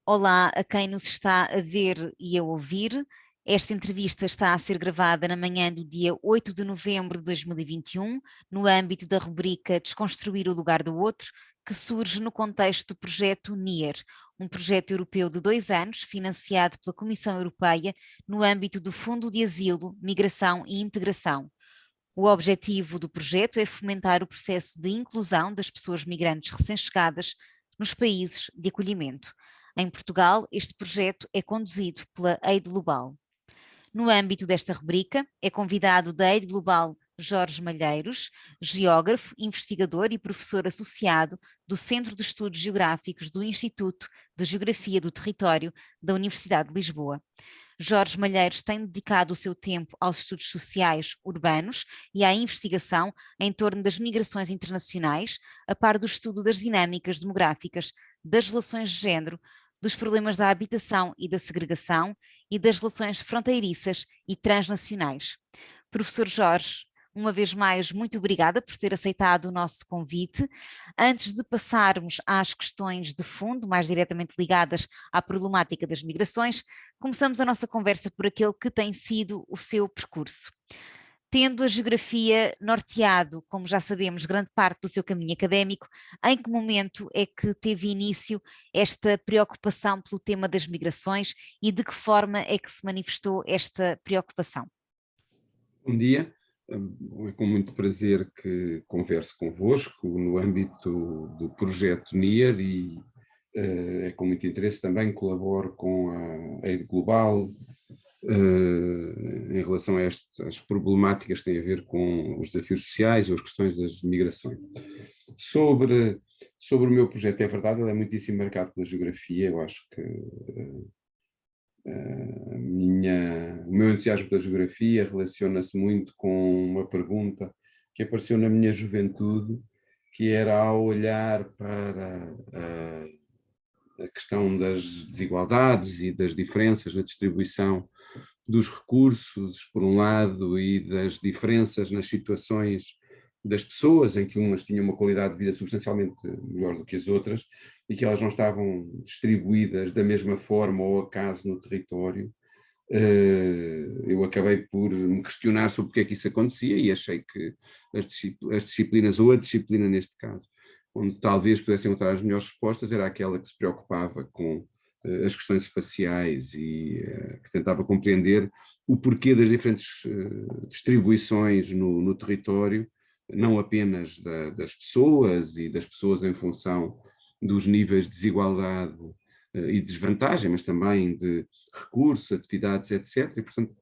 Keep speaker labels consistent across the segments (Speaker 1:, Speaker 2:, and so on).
Speaker 1: Olá a quem nos está a ver e a ouvir. Esta entrevista está a ser gravada na manhã do dia 8 de novembro de 2021, no âmbito da rubrica Desconstruir o Lugar do Outro, que surge no contexto do projeto NIR, um projeto europeu de 2 anos, financiado pela Comissão Europeia no âmbito do Fundo de Asilo, Migração e Integração. O objetivo do projeto é fomentar o processo de inclusão das pessoas migrantes recém-chegadas nos países de acolhimento. Em Portugal, este projeto é conduzido pela Aid Global. No âmbito desta rubrica, é convidado da Aid Global Jorge Malheiros, geógrafo, investigador e professor associado do Centro de Estudos Geográficos do Instituto de Geografia do Território da Universidade de Lisboa. Jorge Malheiros tem dedicado o seu tempo aos estudos sociais urbanos e à investigação em torno das migrações internacionais, a par do estudo das dinâmicas demográficas, das relações de género, dos problemas da habitação e da segregação e das relações fronteiriças e transnacionais. Professor Jorge, uma vez mais, muito obrigada por ter aceitado o nosso convite. Antes de passarmos às questões de fundo, mais diretamente ligadas à problemática das migrações, começamos a nossa conversa por aquele que tem sido o seu percurso. Tendo a geografia norteado, como já sabemos, grande parte do seu caminho académico, em que momento é que teve início esta preocupação pelo tema das migrações e de que forma é que se manifestou esta preocupação?
Speaker 2: Bom dia, é com muito prazer que converso convosco no âmbito do projeto NIR e é com muito interesse também colaboro com a Aid Global em relação a estas problemáticas que têm a ver com os desafios sociais ou as questões das migrações. Sobre o meu projeto, é verdade, ele é muitíssimo marcado pela geografia. Eu acho que o meu entusiasmo pela geografia relaciona-se muito com uma pergunta que apareceu na minha juventude, que era ao olhar para a questão das desigualdades e das diferenças na distribuição dos recursos, por um lado, e das diferenças nas situações das pessoas, em que umas tinham uma qualidade de vida substancialmente melhor do que as outras, e que elas não estavam distribuídas da mesma forma ou acaso no território. Eu acabei por me questionar sobre porque é que isso acontecia e achei que as disciplinas, ou a disciplina neste caso, onde talvez pudessem encontrar as melhores respostas, era aquela que se preocupava com as questões espaciais e que tentava compreender o porquê das diferentes distribuições no território, não apenas das pessoas e das pessoas em função dos níveis de desigualdade e desvantagem, mas também de recursos, atividades, etc. E, portanto,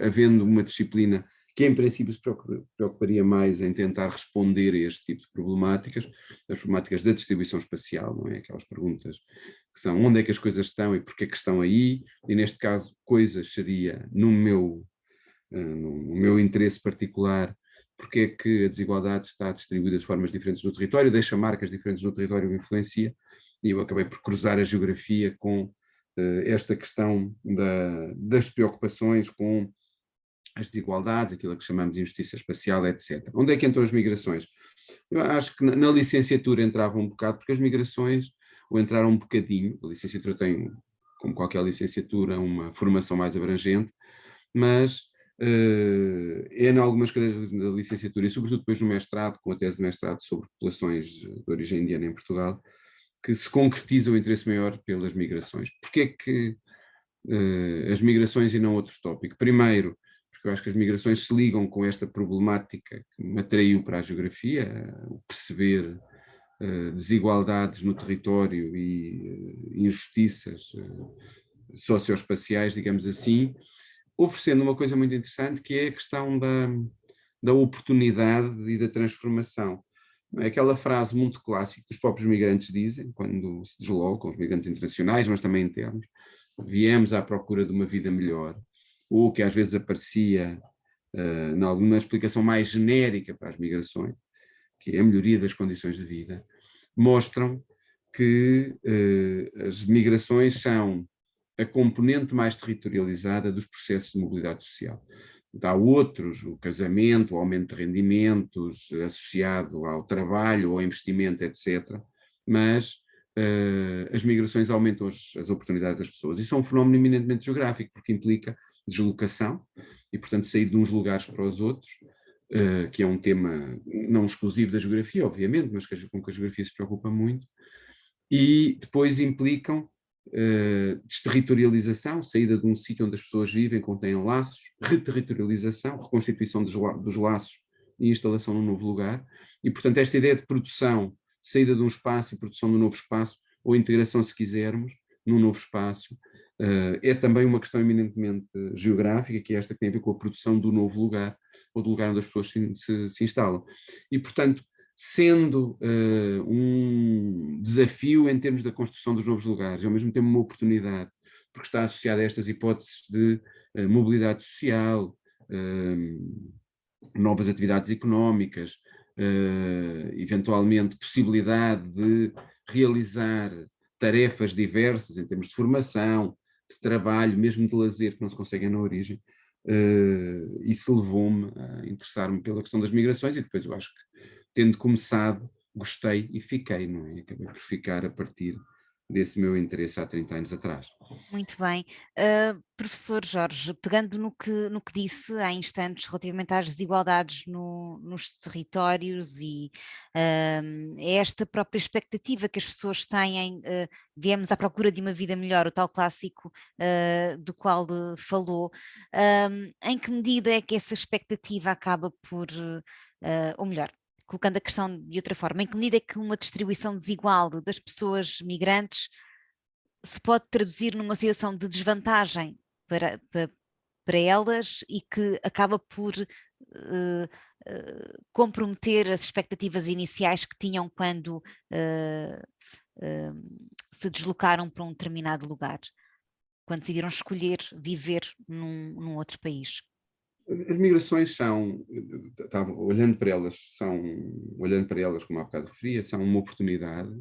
Speaker 2: havendo uma disciplina que em princípio se preocuparia mais em tentar responder a este tipo de problemáticas, as problemáticas da distribuição espacial, não é? Aquelas perguntas que são onde é que as coisas estão e porque é que estão aí, e neste caso coisas seria no meu interesse particular, porque é que a desigualdade está distribuída de formas diferentes no território, deixa marcas diferentes no território e influencia, e eu acabei por cruzar a geografia com esta questão das preocupações com as desigualdades, aquilo que chamamos de injustiça espacial, etc. Onde é que entram as migrações? Eu acho que na licenciatura entrava um bocado, porque as migrações, ou entraram um bocadinho, a licenciatura tem, como qualquer licenciatura, uma formação mais abrangente, mas em algumas cadeiras da licenciatura, e sobretudo depois no mestrado, com a tese de mestrado sobre populações de origem indiana em Portugal, que se concretiza o interesse maior pelas migrações. Porquê é que as migrações e não outro tópico? Primeiro, porque eu acho que as migrações se ligam com esta problemática que me atraiu para a geografia, o perceber desigualdades no território e injustiças socioespaciais, digamos assim, oferecendo uma coisa muito interessante, que é a questão da oportunidade e da transformação. É aquela frase muito clássica que os próprios migrantes dizem quando se deslocam, os migrantes internacionais, mas também internos: viemos à procura de uma vida melhor, ou que às vezes aparecia em alguma explicação mais genérica para as migrações, que é a melhoria das condições de vida, mostram que as migrações são a componente mais territorializada dos processos de mobilidade social. Há outros, o casamento, o aumento de rendimentos associado ao trabalho, ao investimento, etc. Mas as migrações aumentam as oportunidades das pessoas. Isso é um fenómeno eminentemente geográfico, porque implica deslocação e, portanto, sair de uns lugares para os outros, que é um tema não exclusivo da geografia, obviamente, mas com que a geografia se preocupa muito, e depois implicam desterritorialização, saída de um sítio onde as pessoas vivem, contêm laços, reterritorialização, reconstituição dos laços e instalação num novo lugar, e, portanto, esta ideia de produção, saída de um espaço e produção de um novo espaço, ou integração, se quisermos, num novo espaço, é também uma questão eminentemente geográfica, que é esta que tem a ver com a produção do novo lugar, ou do lugar onde as pessoas se instalam. E, portanto, sendo um desafio em termos da construção dos novos lugares, ao mesmo tempo uma oportunidade, porque está associada a estas hipóteses de mobilidade social, novas atividades económicas, eventualmente possibilidade de realizar tarefas diversas em termos de formação, de trabalho, mesmo de lazer, que não se conseguem na origem. Isso levou-me a interessar-me pela questão das migrações e depois eu acho que, tendo começado, gostei e fiquei, não é? Acabei por ficar a partir desse meu interesse há 30 anos atrás.
Speaker 1: Muito bem. Professor Jorge, pegando no que disse há instantes relativamente às desigualdades nos territórios e esta própria expectativa que as pessoas têm, viemos à procura de uma vida melhor, o tal clássico do qual falou, em que medida é que essa expectativa acaba por, ou melhor, colocando a questão de outra forma, em que medida é que uma distribuição desigual das pessoas migrantes se pode traduzir numa situação de desvantagem para elas e que acaba por comprometer as expectativas iniciais que tinham quando se deslocaram para um determinado lugar, quando decidiram escolher viver num outro país.
Speaker 2: As migrações olhando para elas, como há bocado referia, são uma oportunidade,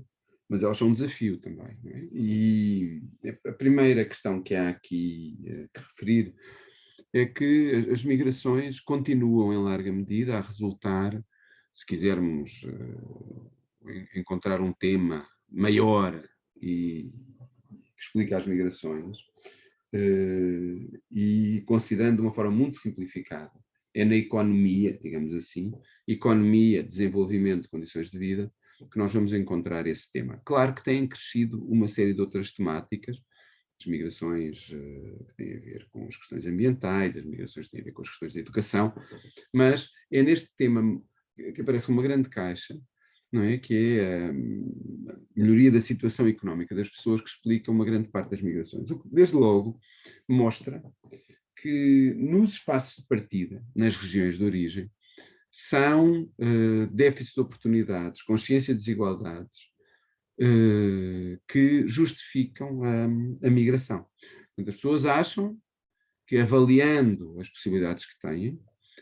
Speaker 2: mas elas são um desafio também. Não é? E a primeira questão que há aqui que referir é que as migrações continuam, em larga medida, a resultar, se quisermos encontrar um tema maior e que explica as migrações, e considerando de uma forma muito simplificada, é na economia, digamos assim, economia, desenvolvimento de condições de vida, que nós vamos encontrar esse tema. Claro que têm crescido uma série de outras temáticas, as migrações que têm a ver com as questões ambientais, as migrações que têm a ver com as questões da educação, mas é neste tema que aparece uma grande caixa, não é? Que é a melhoria da situação económica das pessoas, que explica uma grande parte das migrações. O que, desde logo, mostra que nos espaços de partida, nas regiões de origem, são déficits de oportunidades, consciência de desigualdades, que justificam a migração. Portanto, as pessoas acham que, avaliando as possibilidades que têm,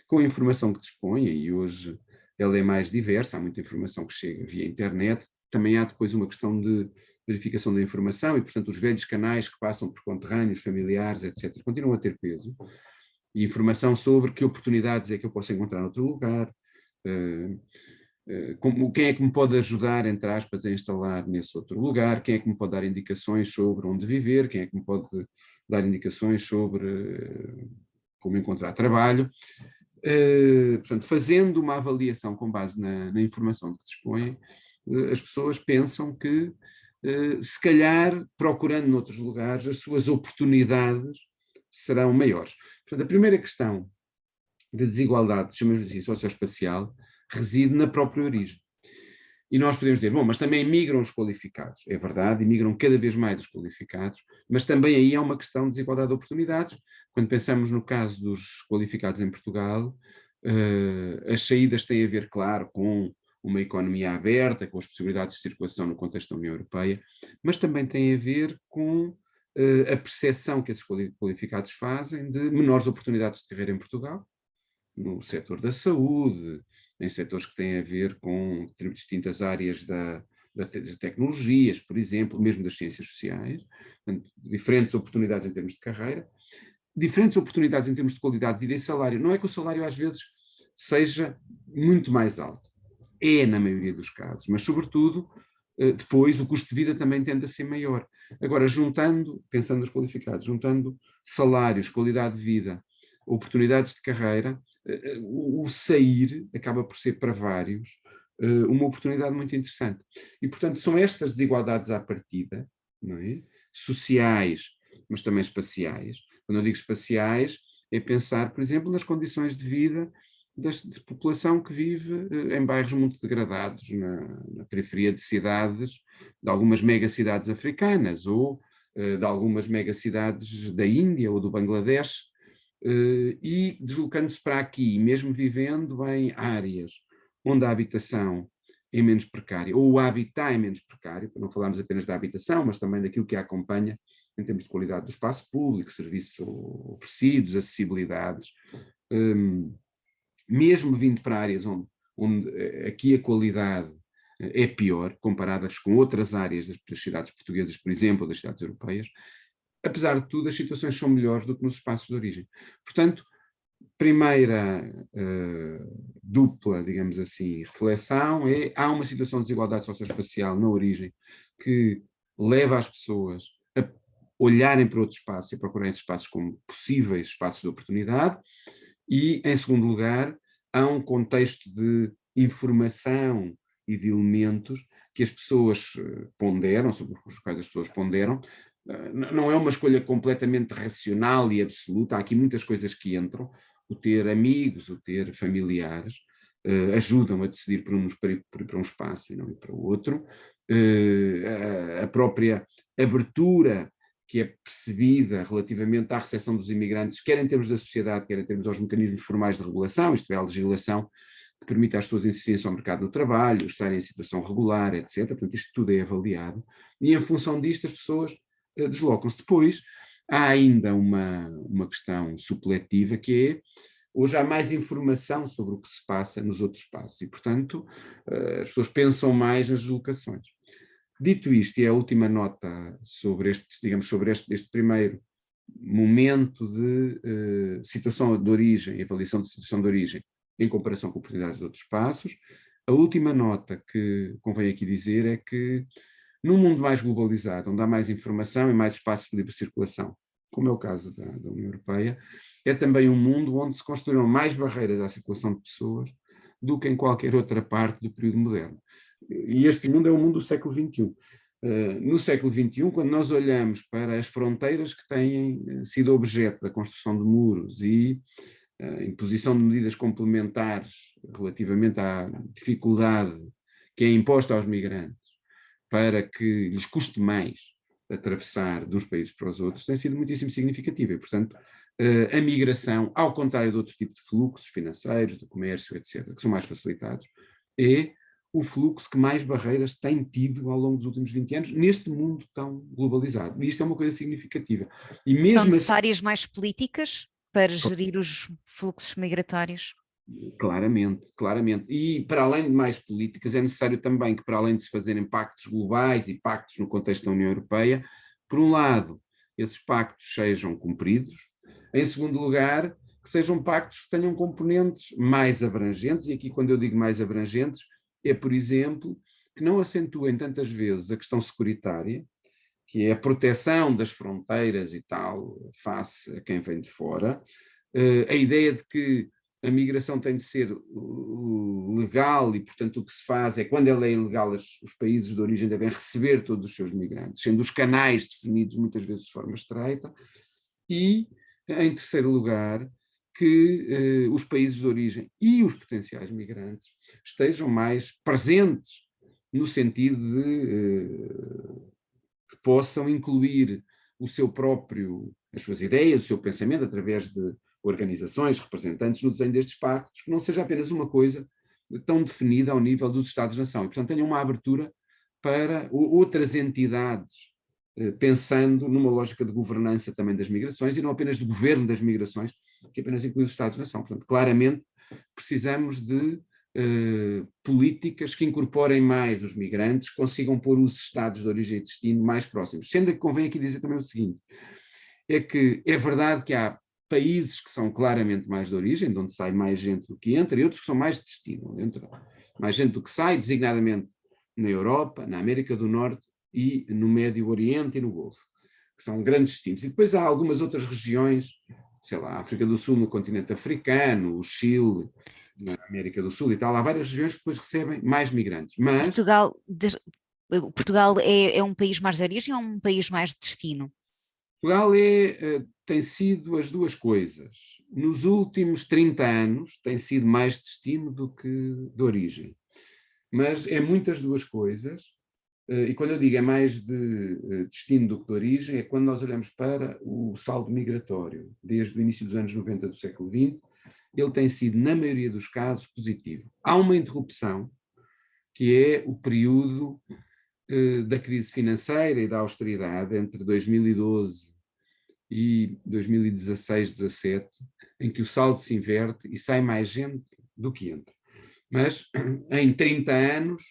Speaker 2: com a informação que dispõem, e hoje ela é mais diversa, há muita informação que chega via internet, também há depois uma questão de verificação da informação e, portanto, os velhos canais que passam por conterrâneos, familiares, etc., continuam a ter peso. E informação sobre que oportunidades é que eu posso encontrar noutro lugar, quem é que me pode ajudar, entre aspas, a instalar nesse outro lugar, quem é que me pode dar indicações sobre onde viver, quem é que me pode dar indicações sobre como encontrar trabalho. Portanto, fazendo uma avaliação com base na informação de que dispõem, as pessoas pensam que, se calhar, procurando noutros lugares, as suas oportunidades serão maiores. Portanto, a primeira questão de desigualdade, chamamos assim, socioespacial, reside na própria origem. E nós podemos dizer, bom, mas também migram os qualificados. É verdade, migram cada vez mais os qualificados, mas também aí há uma questão de desigualdade de oportunidades. Quando pensamos no caso dos qualificados em Portugal, as saídas têm a ver, claro, com uma economia aberta, com as possibilidades de circulação no contexto da União Europeia, mas também tem a ver com a percepção que esses qualificados fazem de menores oportunidades de carreira em Portugal, no setor da saúde, em setores que têm a ver com distintas áreas das tecnologias, por exemplo, mesmo das ciências sociais, portanto, diferentes oportunidades em termos de carreira, diferentes oportunidades em termos de qualidade de vida e salário. Não é que o salário às vezes seja muito mais alto, é na maioria dos casos, mas sobretudo depois o custo de vida também tende a ser maior. Agora, pensando nos qualificados, juntando salários, qualidade de vida, oportunidades de carreira, o sair acaba por ser para vários uma oportunidade muito interessante. E, portanto, são estas desigualdades à partida, não é? Sociais, mas também espaciais. Quando eu digo espaciais, é pensar, por exemplo, nas condições de vida de população que vive em bairros muito degradados, na periferia de cidades, de algumas megacidades africanas, ou de algumas megacidades da Índia ou do Bangladesh, e deslocando-se para aqui, mesmo vivendo em áreas onde a habitação é menos precária, ou o habitat é menos precário, para não falarmos apenas da habitação, mas também daquilo que a acompanha em termos de qualidade do espaço público, serviços oferecidos, acessibilidades, mesmo vindo para áreas onde aqui a qualidade é pior, comparadas com outras áreas das cidades portuguesas, por exemplo, ou das cidades europeias, apesar de tudo, as situações são melhores do que nos espaços de origem. Portanto, primeira dupla, digamos assim, reflexão é: há uma situação de desigualdade socioespacial na origem que leva as pessoas a olharem para outros espaços e a procurarem esses espaços como possíveis espaços de oportunidade. E, em segundo lugar, há um contexto de informação e de elementos que as pessoas ponderam, sobre os quais as pessoas ponderam. Não é uma escolha completamente racional e absoluta, há aqui muitas coisas que entram. O ter amigos, o ter familiares, ajudam a decidir por ir para um espaço e não ir para o outro. A própria abertura que é percebida relativamente à recepção dos imigrantes, quer em termos da sociedade, quer em termos aos mecanismos formais de regulação, isto é, a legislação que permite às pessoas inserção ao mercado do trabalho, estarem em situação regular, etc. Portanto, isto tudo é avaliado, e em função disto as pessoas deslocam-se. Depois, há ainda uma questão supletiva, que é: hoje há mais informação sobre o que se passa nos outros espaços, e, portanto, as pessoas pensam mais nas deslocações. Dito isto, e a última nota sobre este primeiro momento de situação de origem, avaliação de situação de origem em comparação com oportunidades de outros espaços, a última nota que convém aqui dizer é que, num mundo mais globalizado, onde há mais informação e mais espaço de livre circulação, como é o caso da União Europeia, é também um mundo onde se construíram mais barreiras à circulação de pessoas do que em qualquer outra parte do período moderno. E este mundo é o mundo do século XXI. No século XXI, quando nós olhamos para as fronteiras que têm sido objeto da construção de muros e imposição de medidas complementares relativamente à dificuldade que é imposta aos migrantes para que lhes custe mais atravessar de uns países para os outros, tem sido muitíssimo significativa. E, portanto, a migração, ao contrário de outro tipo de fluxos financeiros, de comércio, etc., que são mais facilitados, é o fluxo que mais barreiras tem tido ao longo dos últimos 20 anos, neste mundo tão globalizado. E isto é uma coisa significativa. E mesmo
Speaker 1: São necessárias mais políticas para gerir os fluxos migratórios?
Speaker 2: Claramente, claramente. E, para além de mais políticas, é necessário também que, para além de se fazerem pactos globais e pactos no contexto da União Europeia, por um lado, esses pactos sejam cumpridos; em segundo lugar, que sejam pactos que tenham componentes mais abrangentes, e aqui, quando eu digo mais abrangentes, é, por exemplo, que não acentuem tantas vezes a questão securitária, que é a proteção das fronteiras e tal, face a quem vem de fora, a ideia de que a migração tem de ser legal e, portanto, o que se faz é, quando ela é ilegal, os países de origem devem receber todos os seus migrantes, sendo os canais definidos muitas vezes de forma estreita. E, em terceiro lugar, que os países de origem e os potenciais migrantes estejam mais presentes, no sentido de que possam incluir as suas ideias, o seu pensamento, através de organizações, representantes, no desenho destes pactos, que não seja apenas uma coisa tão definida ao nível dos Estados-nação, e, portanto, tenham uma abertura para outras entidades, pensando numa lógica de governança também das migrações, e não apenas de governo das migrações, que apenas inclui os Estados-nação. Portanto, claramente, precisamos de políticas que incorporem mais os migrantes, consigam pôr os Estados de origem e destino mais próximos. Sendo que convém aqui dizer também o seguinte: é que é verdade que há países que são claramente mais de origem, de onde sai mais gente do que entra, e outros que são mais de destino, onde entra mais gente do que sai, designadamente na Europa, na América do Norte e no Médio Oriente e no Golfo, que são grandes destinos. E depois há algumas outras regiões, sei lá, a África do Sul no continente africano, o Chile, na América do Sul e tal, há várias regiões que depois recebem mais migrantes. Mas
Speaker 1: Portugal é um país mais de origem ou um país mais de destino?
Speaker 2: Portugal tem sido as duas coisas. Nos últimos 30 anos tem sido mais destino do que de origem. Mas é muitas duas coisas, e quando eu digo é mais de destino do que de origem, é quando nós olhamos para o saldo migratório. Desde o início dos anos 90 do século XX, ele tem sido, na maioria dos casos, positivo. Há uma interrupção, que é o período da crise financeira e da austeridade entre 2012 e 2016-17, em que o saldo se inverte e sai mais gente do que entra. Mas em 30 anos,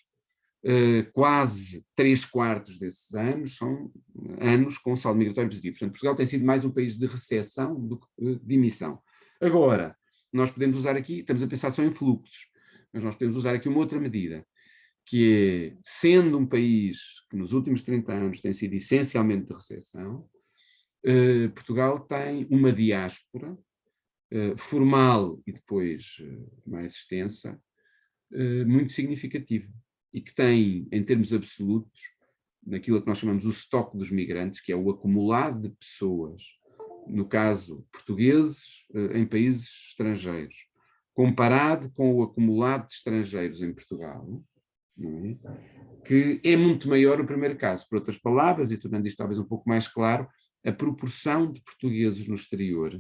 Speaker 2: quase 3/4 desses anos são anos com saldo migratório positivo. Portanto, Portugal tem sido mais um país de recessão do que de emissão. Agora, nós podemos usar aqui, estamos a pensar só em fluxos, mas nós podemos usar aqui uma outra medida, que é, sendo um país que nos últimos 30 anos tem sido essencialmente de recessão, Portugal tem uma diáspora formal e depois mais extensa, muito significativa, e que tem, em termos absolutos, naquilo que nós chamamos o estoque dos migrantes, que é o acumulado de pessoas, no caso portugueses, em países estrangeiros, comparado com o acumulado de estrangeiros em Portugal, não é? Que é muito maior no primeiro caso. Por outras palavras, e tornando isto talvez um pouco mais claro, a proporção de portugueses no exterior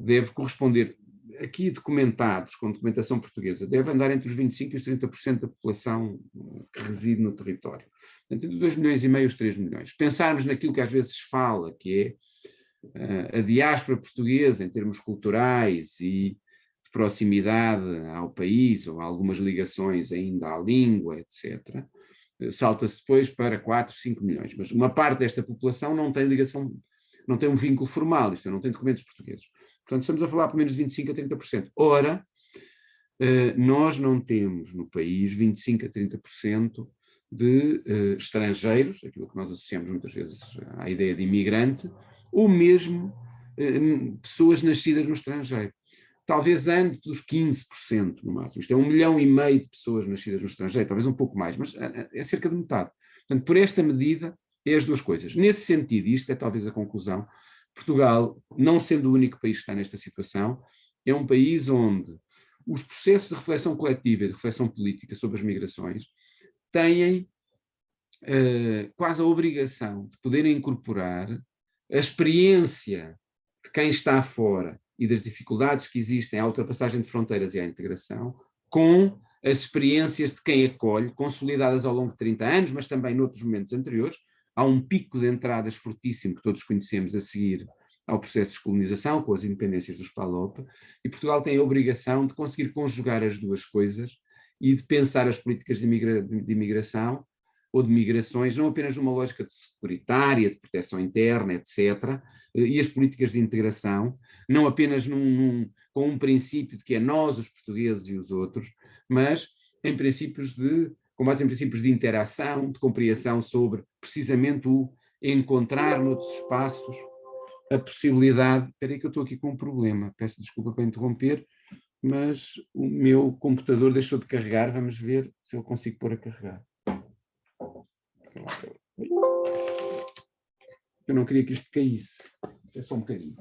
Speaker 2: deve corresponder, aqui documentados, com documentação portuguesa, deve andar entre os 25% e os 30% da população que reside no território. Portanto, entre 2,5 milhões e os 3 milhões. Pensarmos naquilo que às vezes se fala, que é a diáspora portuguesa em termos culturais e de proximidade ao país, ou algumas ligações ainda à língua, etc., salta-se depois para 4, 5 milhões. Mas uma parte desta população não tem ligação, não tem um vínculo formal, isto é, não tem documentos portugueses. Portanto, estamos a falar por menos de 25% a 30%. Ora, nós não temos no país 25% a 30% de estrangeiros, aquilo que nós associamos muitas vezes à ideia de imigrante, ou mesmo pessoas nascidas no estrangeiro. Talvez ande pelos 15% no máximo. Isto é 1,5 milhão de pessoas nascidas no estrangeiro, talvez um pouco mais, mas é cerca de metade. Portanto, por esta medida, é as duas coisas. Nesse sentido, isto é talvez a conclusão, Portugal, não sendo o único país que está nesta situação, é um país onde os processos de reflexão coletiva e de reflexão política sobre as migrações têm quase a obrigação de poderem incorporar a experiência de quem está fora e das dificuldades que existem à ultrapassagem de fronteiras e à integração, com as experiências de quem acolhe, consolidadas ao longo de 30 anos, mas também noutros momentos anteriores. Há um pico de entradas fortíssimo que todos conhecemos a seguir ao processo de descolonização, com as independências dos PALOP, e Portugal tem a obrigação de conseguir conjugar as duas coisas e de pensar as políticas de imigração ou de migrações, não apenas numa lógica de securitária, de proteção interna, etc., e as políticas de integração, não apenas com um princípio de que é nós, os portugueses e os outros, mas em princípios com base em princípios de interação, de compreensão sobre precisamente o encontrar noutros espaços a possibilidade. Espera aí que eu estou aqui com um problema, peço desculpa para interromper, mas o meu computador deixou de carregar, vamos ver se eu consigo pôr a carregar. Eu não queria que isto caísse. É só um bocadinho.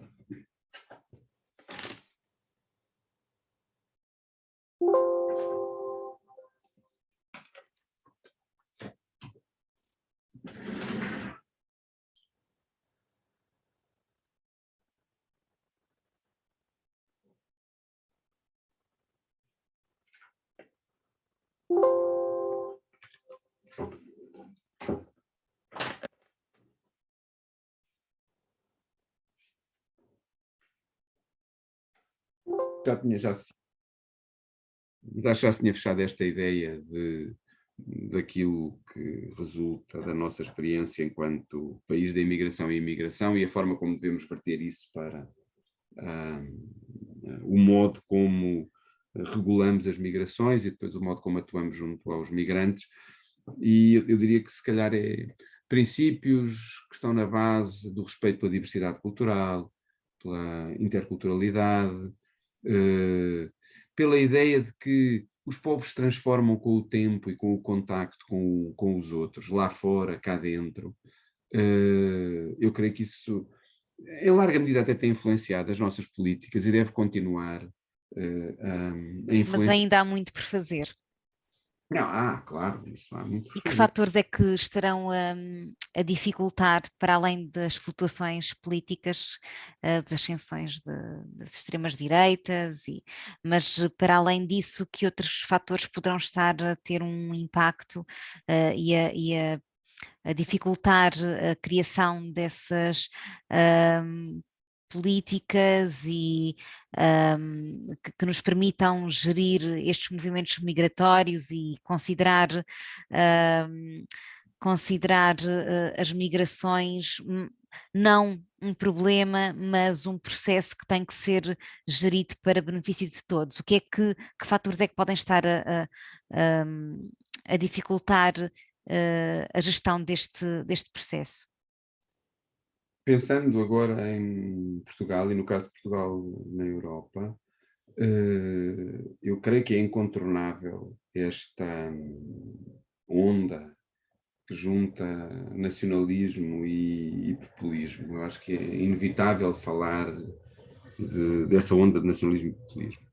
Speaker 2: Já se tinha fechado esta ideia daquilo que resulta da nossa experiência enquanto país da imigração e imigração e a forma como devemos verter isso para o modo como regulamos as migrações e depois o modo como atuamos junto aos migrantes. E eu diria que se calhar é princípios que estão na base do respeito pela diversidade cultural, pela interculturalidade, pela ideia de que os povos se transformam com o tempo e com o contacto com os outros, lá fora, cá dentro. Eu creio que isso, em larga medida, até tem influenciado as nossas políticas e deve continuar a
Speaker 1: Mas
Speaker 2: influenciar.
Speaker 1: ainda há muito por fazer.
Speaker 2: Não, claro, isso há muito por
Speaker 1: E que
Speaker 2: fazer.
Speaker 1: fatores é que estarão a dificultar, para além das flutuações políticas, das ascensões das extremas-direitas, mas para além disso, que outros fatores poderão estar a ter um impacto a dificultar a criação dessas políticas e que nos permitam gerir estes movimentos migratórios e considerar as migrações não um problema, mas um processo que tem que ser gerido para benefício de todos. Que fatores é que podem estar a dificultar a gestão deste processo?
Speaker 2: Pensando agora em Portugal, e no caso de Portugal na Europa, eu creio que é incontornável esta onda que junta nacionalismo e populismo. Eu acho que é inevitável falar dessa onda de nacionalismo e populismo.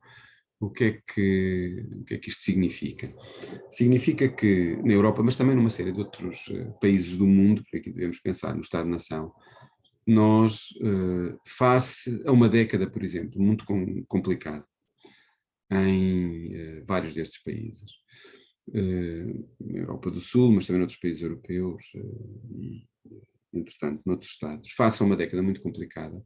Speaker 2: O que é que isto significa? Significa que na Europa, mas também numa série de outros países do mundo, porque aqui devemos pensar no Estado-nação, nós, face a uma década, por exemplo, muito complicada em vários destes países, na Europa do Sul, mas também noutros países europeus e, entretanto, noutros Estados, face a uma década muito complicada,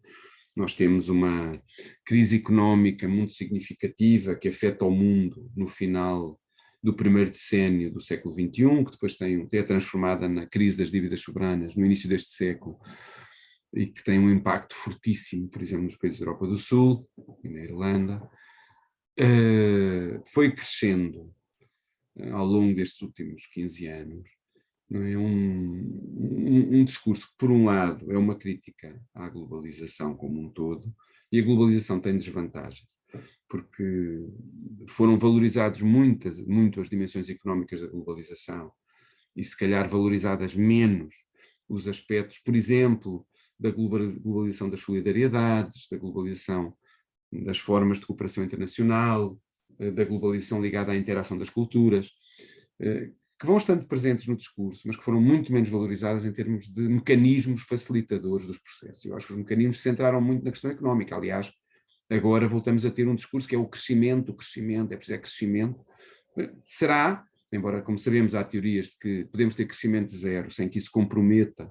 Speaker 2: nós temos uma crise económica muito significativa que afeta o mundo no final do primeiro decénio do século XXI, que depois é transformada na crise das dívidas soberanas no início deste século, e que tem um impacto fortíssimo, por exemplo, nos países da Europa do Sul e na Irlanda, foi crescendo ao longo destes últimos 15 anos. Não é um discurso que, por um lado, é uma crítica à globalização como um todo, e a globalização tem desvantagens, porque foram valorizadas muito as dimensões económicas da globalização, e se calhar valorizadas menos os aspectos, por exemplo, da globalização das solidariedades, da globalização das formas de cooperação internacional, da globalização ligada à interação das culturas, que vão estando presentes no discurso, mas que foram muito menos valorizadas em termos de mecanismos facilitadores dos processos. Eu acho que os mecanismos se centraram muito na questão económica. Aliás, agora voltamos a ter um discurso que é o crescimento, é preciso crescimento. Será, embora, como sabemos, há teorias de que podemos ter crescimento zero sem que isso comprometa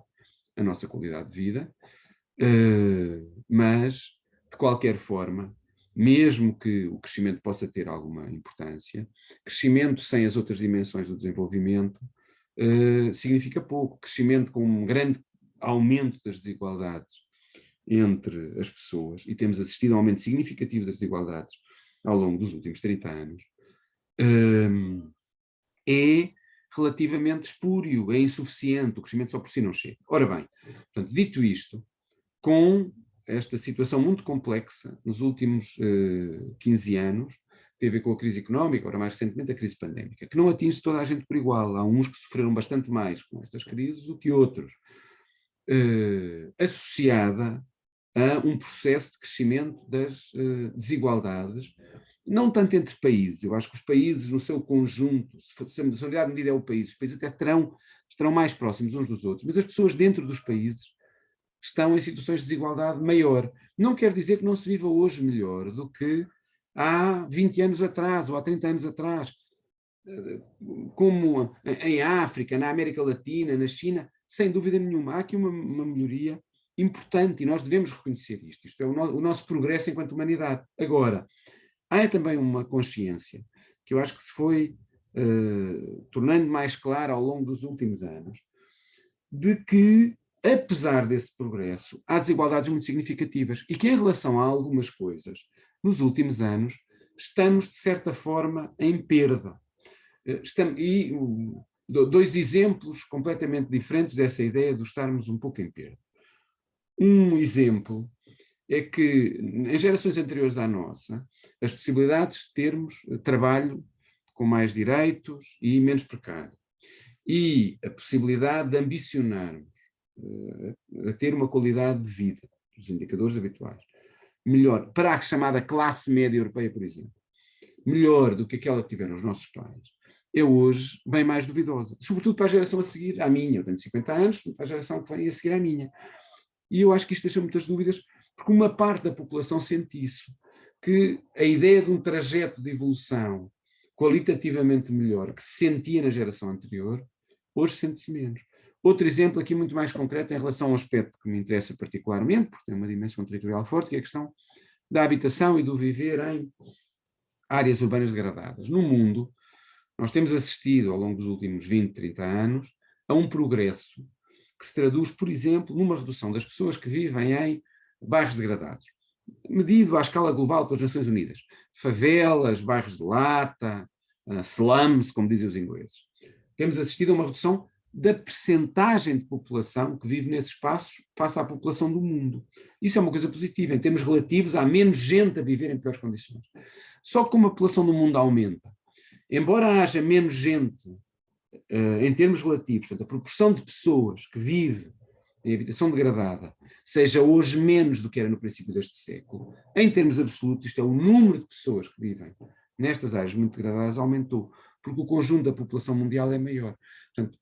Speaker 2: a nossa qualidade de vida, mas, de qualquer forma, mesmo que o crescimento possa ter alguma importância, crescimento sem as outras dimensões do desenvolvimento significa pouco. Crescimento com um grande aumento das desigualdades entre as pessoas, e temos assistido a um aumento significativo das desigualdades ao longo dos últimos 30 anos, é relativamente espúrio, é insuficiente, o crescimento só por si não chega. Ora bem, portanto, dito isto, com esta situação muito complexa nos últimos 15 anos, tem a ver com a crise económica, agora mais recentemente a crise pandémica, que não atinge toda a gente por igual. Há uns que sofreram bastante mais com estas crises do que outros, associada a um processo de crescimento das desigualdades, não tanto entre países. Eu acho que os países, no seu conjunto, se a unidade de medida é o país, os países até estarão mais próximos uns dos outros, mas as pessoas dentro dos países estão em situações de desigualdade maior. Não quer dizer que não se viva hoje melhor do que há 20 anos atrás ou há 30 anos atrás. Como em África, na América Latina, na China, sem dúvida nenhuma. Há aqui uma melhoria importante e nós devemos reconhecer isto. Isto é o nosso progresso enquanto humanidade. Agora, há também uma consciência que eu acho que se foi tornando mais clara ao longo dos últimos anos, de que, apesar desse progresso, há desigualdades muito significativas e que, em relação a algumas coisas, nos últimos anos, estamos, de certa forma, em perda. dois exemplos completamente diferentes dessa ideia de estarmos um pouco em perda. Um exemplo é que, em gerações anteriores à nossa, as possibilidades de termos trabalho com mais direitos e menos precário, e a possibilidade de ambicionarmos a ter uma qualidade de vida, os indicadores habituais, melhor, para a chamada classe média europeia, por exemplo, melhor do que aquela que tiveram os nossos pais, é hoje bem mais duvidosa. Sobretudo para a geração a seguir à minha. Eu tenho 50 anos, para a geração que vem a seguir à minha. E eu acho que isto deixa muitas dúvidas, porque uma parte da população sente isso, que a ideia de um trajeto de evolução qualitativamente melhor que se sentia na geração anterior, hoje sente-se menos. Outro exemplo aqui muito mais concreto em relação ao aspecto que me interessa particularmente, porque tem uma dimensão territorial forte, que é a questão da habitação e do viver em áreas urbanas degradadas. No mundo, nós temos assistido ao longo dos últimos 20, 30 anos a um progresso que se traduz, por exemplo, numa redução das pessoas que vivem em bairros degradados, medido à escala global pelas Nações Unidas. Favelas, bairros de lata, slums, como dizem os ingleses. Temos assistido a uma redução da percentagem de população que vive nesses espaços face à população do mundo. Isso é uma coisa positiva. Em termos relativos, há menos gente a viver em piores condições. Só que como a população do mundo aumenta, embora haja menos gente em termos relativos, portanto, a proporção de pessoas que vive em habitação degradada seja hoje menos do que era no princípio deste século, em termos absolutos, isto é, o número de pessoas que vivem nestas áreas muito degradadas aumentou, porque o conjunto da população mundial é maior. Portanto,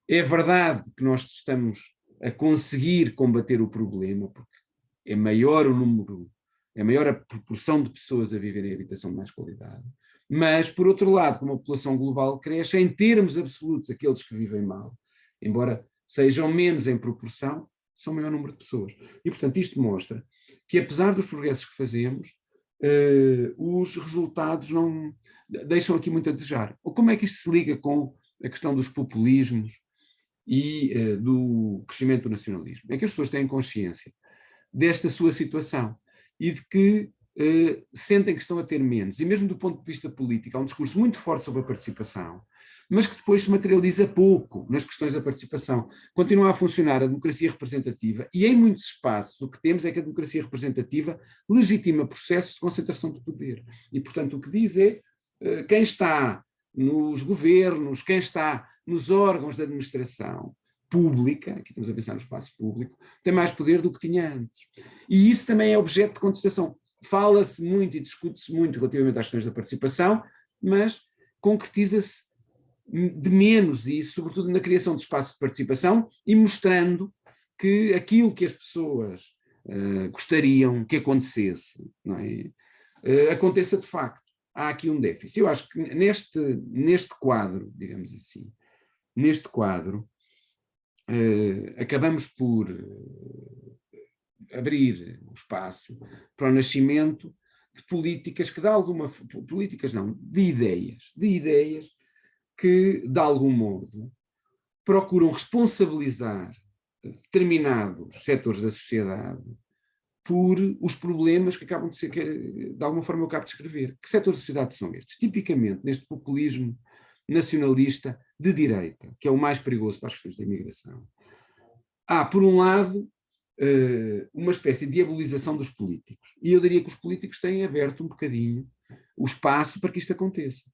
Speaker 2: é verdade que nós estamos a conseguir combater o problema, porque é maior o número, é maior a proporção de pessoas a viver em habitação de mais qualidade. Mas, por outro lado, como a população global cresce, em termos absolutos, aqueles que vivem mal, embora sejam menos em proporção, são o maior número de pessoas. E, portanto, isto mostra que, apesar dos progressos que fazemos, os resultados não deixam aqui muito a desejar. Como é que isto se liga com a questão dos populismos e do crescimento do nacionalismo? É que as pessoas têm consciência desta sua situação e de que sentem que estão a ter menos, e mesmo do ponto de vista político, há um discurso muito forte sobre a participação, mas que depois se materializa pouco nas questões da participação. Continua a funcionar a democracia representativa e em muitos espaços o que temos é que a democracia representativa legitima processos de concentração de poder. E, portanto, o que diz é quem está nos governos, quem está nos órgãos de administração pública, aqui estamos a pensar no espaço público, tem mais poder do que tinha antes. E isso também é objeto de contestação. Fala-se muito e discute-se muito relativamente às questões da participação, mas concretiza-se de menos isso, sobretudo na criação de espaços de participação e mostrando que aquilo que as pessoas gostariam que acontecesse, não é? Aconteça de facto. Há aqui um déficit. Eu acho que neste quadro, digamos assim, neste quadro, acabamos por abrir o espaço para o nascimento de políticas que políticas não, de ideias que, de algum modo, procuram responsabilizar determinados setores da sociedade por os problemas que acabam de ser, que de alguma forma eu acabo de descrever. Que setores da sociedade são estes? Tipicamente, neste populismo nacionalista de direita, que é o mais perigoso para as questões da imigração. Há, por um lado, uma espécie de diabolização dos políticos. E eu diria que os políticos têm aberto um bocadinho o espaço para que isto aconteça.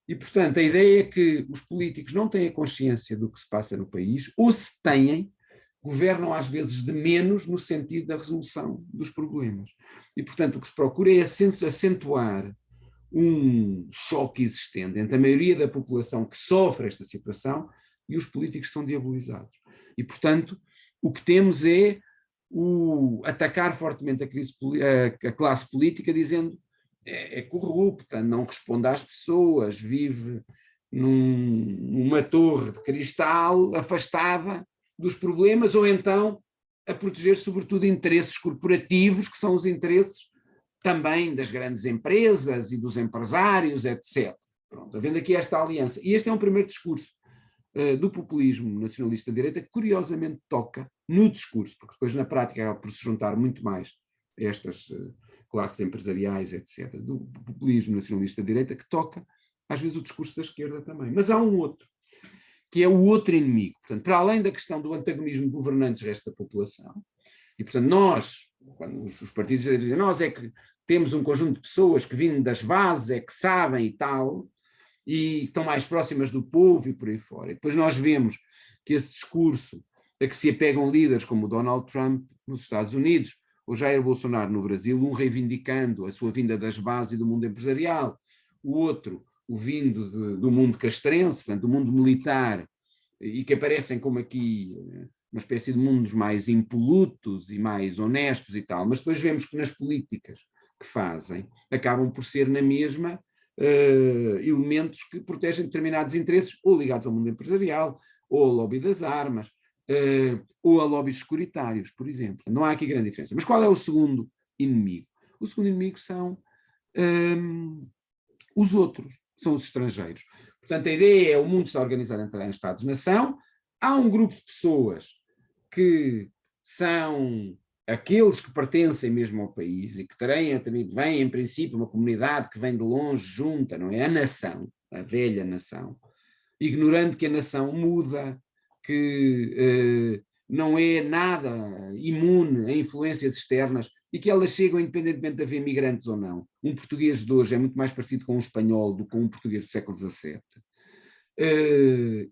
Speaker 2: E, portanto, a ideia é que os políticos não têm a consciência do que se passa no país, ou se têm, governam às vezes de menos no sentido da resolução dos problemas. E, portanto, o que se procura é acentuar um choque existente entre a maioria da população que sofre esta situação e os políticos que são diabolizados. E, portanto, o que temos é atacar fortemente a classe política, dizendo é corrupta, não responde às pessoas, vive numa torre de cristal afastada dos problemas, ou então a proteger sobretudo interesses corporativos, que são os interesses também das grandes empresas e dos empresários, etc. Pronto, havendo aqui esta aliança. E este é um primeiro discurso do populismo nacionalista de direita que curiosamente toca no discurso, porque depois na prática acaba por se juntar muito mais a estas classes empresariais, etc., do populismo nacionalista de direita, que toca às vezes o discurso da esquerda também. Mas há um outro, que é o outro inimigo. Portanto, para além da questão do antagonismo de governantes resto da população, e portanto nós, quando os partidos de direita dizem, nós é que temos um conjunto de pessoas que vêm das bases, é que sabem e tal, e estão mais próximas do povo e por aí fora. E depois nós vemos que esse discurso a que se apegam líderes como o Donald Trump nos Estados Unidos, ou Jair Bolsonaro no Brasil, um reivindicando a sua vinda das bases e do mundo empresarial, o outro o vindo do mundo castrense, portanto, do mundo militar, e que aparecem como aqui uma espécie de mundos mais impolutos e mais honestos e tal, mas depois vemos que nas políticas que fazem acabam por ser na mesma elementos que protegem determinados interesses, ou ligados ao mundo empresarial, ou ao lobby das armas, ou a lobbies securitários, por exemplo. Não há aqui grande diferença. Mas qual é o segundo inimigo? O segundo inimigo são os outros, são os estrangeiros. Portanto, a ideia é o mundo está organizado em Estados-nação, há um grupo de pessoas que são aqueles que pertencem mesmo ao país e que também vem, em princípio, uma comunidade que vem de longe, junta, não é? A nação, a velha nação, ignorando que a nação muda, que não é nada imune a influências externas e que elas chegam independentemente de haver migrantes ou não. Um português de hoje é muito mais parecido com um espanhol do que com um português do século XVII.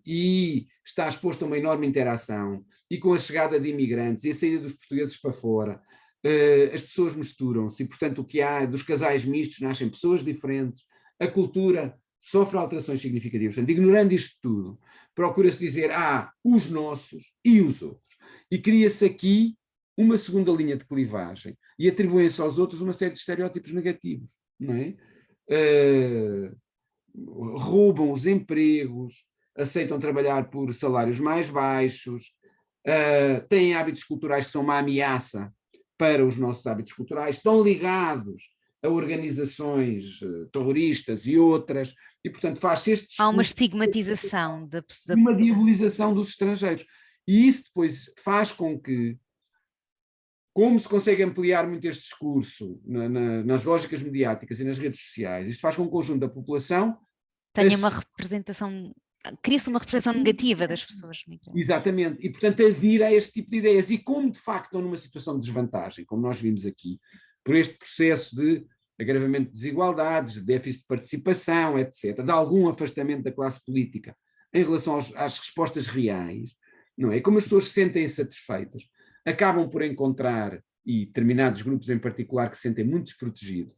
Speaker 2: E está exposto a uma enorme interação, e com a chegada de imigrantes e a saída dos portugueses para fora, as pessoas misturam-se, e portanto o que há dos casais mistos, nascem pessoas diferentes, a cultura sofre alterações significativas. Portanto, ignorando isto tudo, procura-se dizer, os nossos e os outros. E cria-se aqui uma segunda linha de clivagem, e atribuem-se aos outros uma série de estereótipos negativos, não é? Roubam os empregos, aceitam trabalhar por salários mais baixos, têm hábitos culturais que são uma ameaça para os nossos hábitos culturais, estão ligados a organizações terroristas e outras, e portanto faz-se este discurso.
Speaker 1: Há uma estigmatização da
Speaker 2: uma diabolização dos estrangeiros. E isso depois faz com que, como se consegue ampliar muito este discurso nas lógicas mediáticas e nas redes sociais, isto faz com que o conjunto da população
Speaker 1: tenha uma representação, cria-se uma representação negativa das pessoas migrantes.
Speaker 2: Exatamente, e portanto adira a este tipo de ideias, e como de facto estão numa situação de desvantagem, como nós vimos aqui, por este processo de agravamento de desigualdades, de déficit de participação, etc., de algum afastamento da classe política em relação às respostas reais, não é? E como as pessoas se sentem insatisfeitas, acabam por encontrar, e determinados grupos em particular que se sentem muito desprotegidos,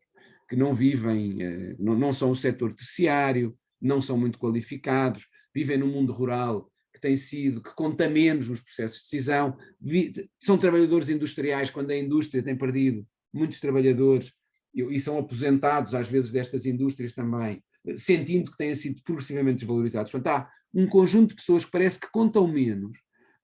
Speaker 2: que não vivem, não são o setor terciário, não são muito qualificados, vivem num mundo rural que conta menos nos processos de decisão, são trabalhadores industriais, quando a indústria tem perdido muitos trabalhadores e são aposentados às vezes destas indústrias também, sentindo que têm sido progressivamente desvalorizados. Portanto, há um conjunto de pessoas que parece que contam menos,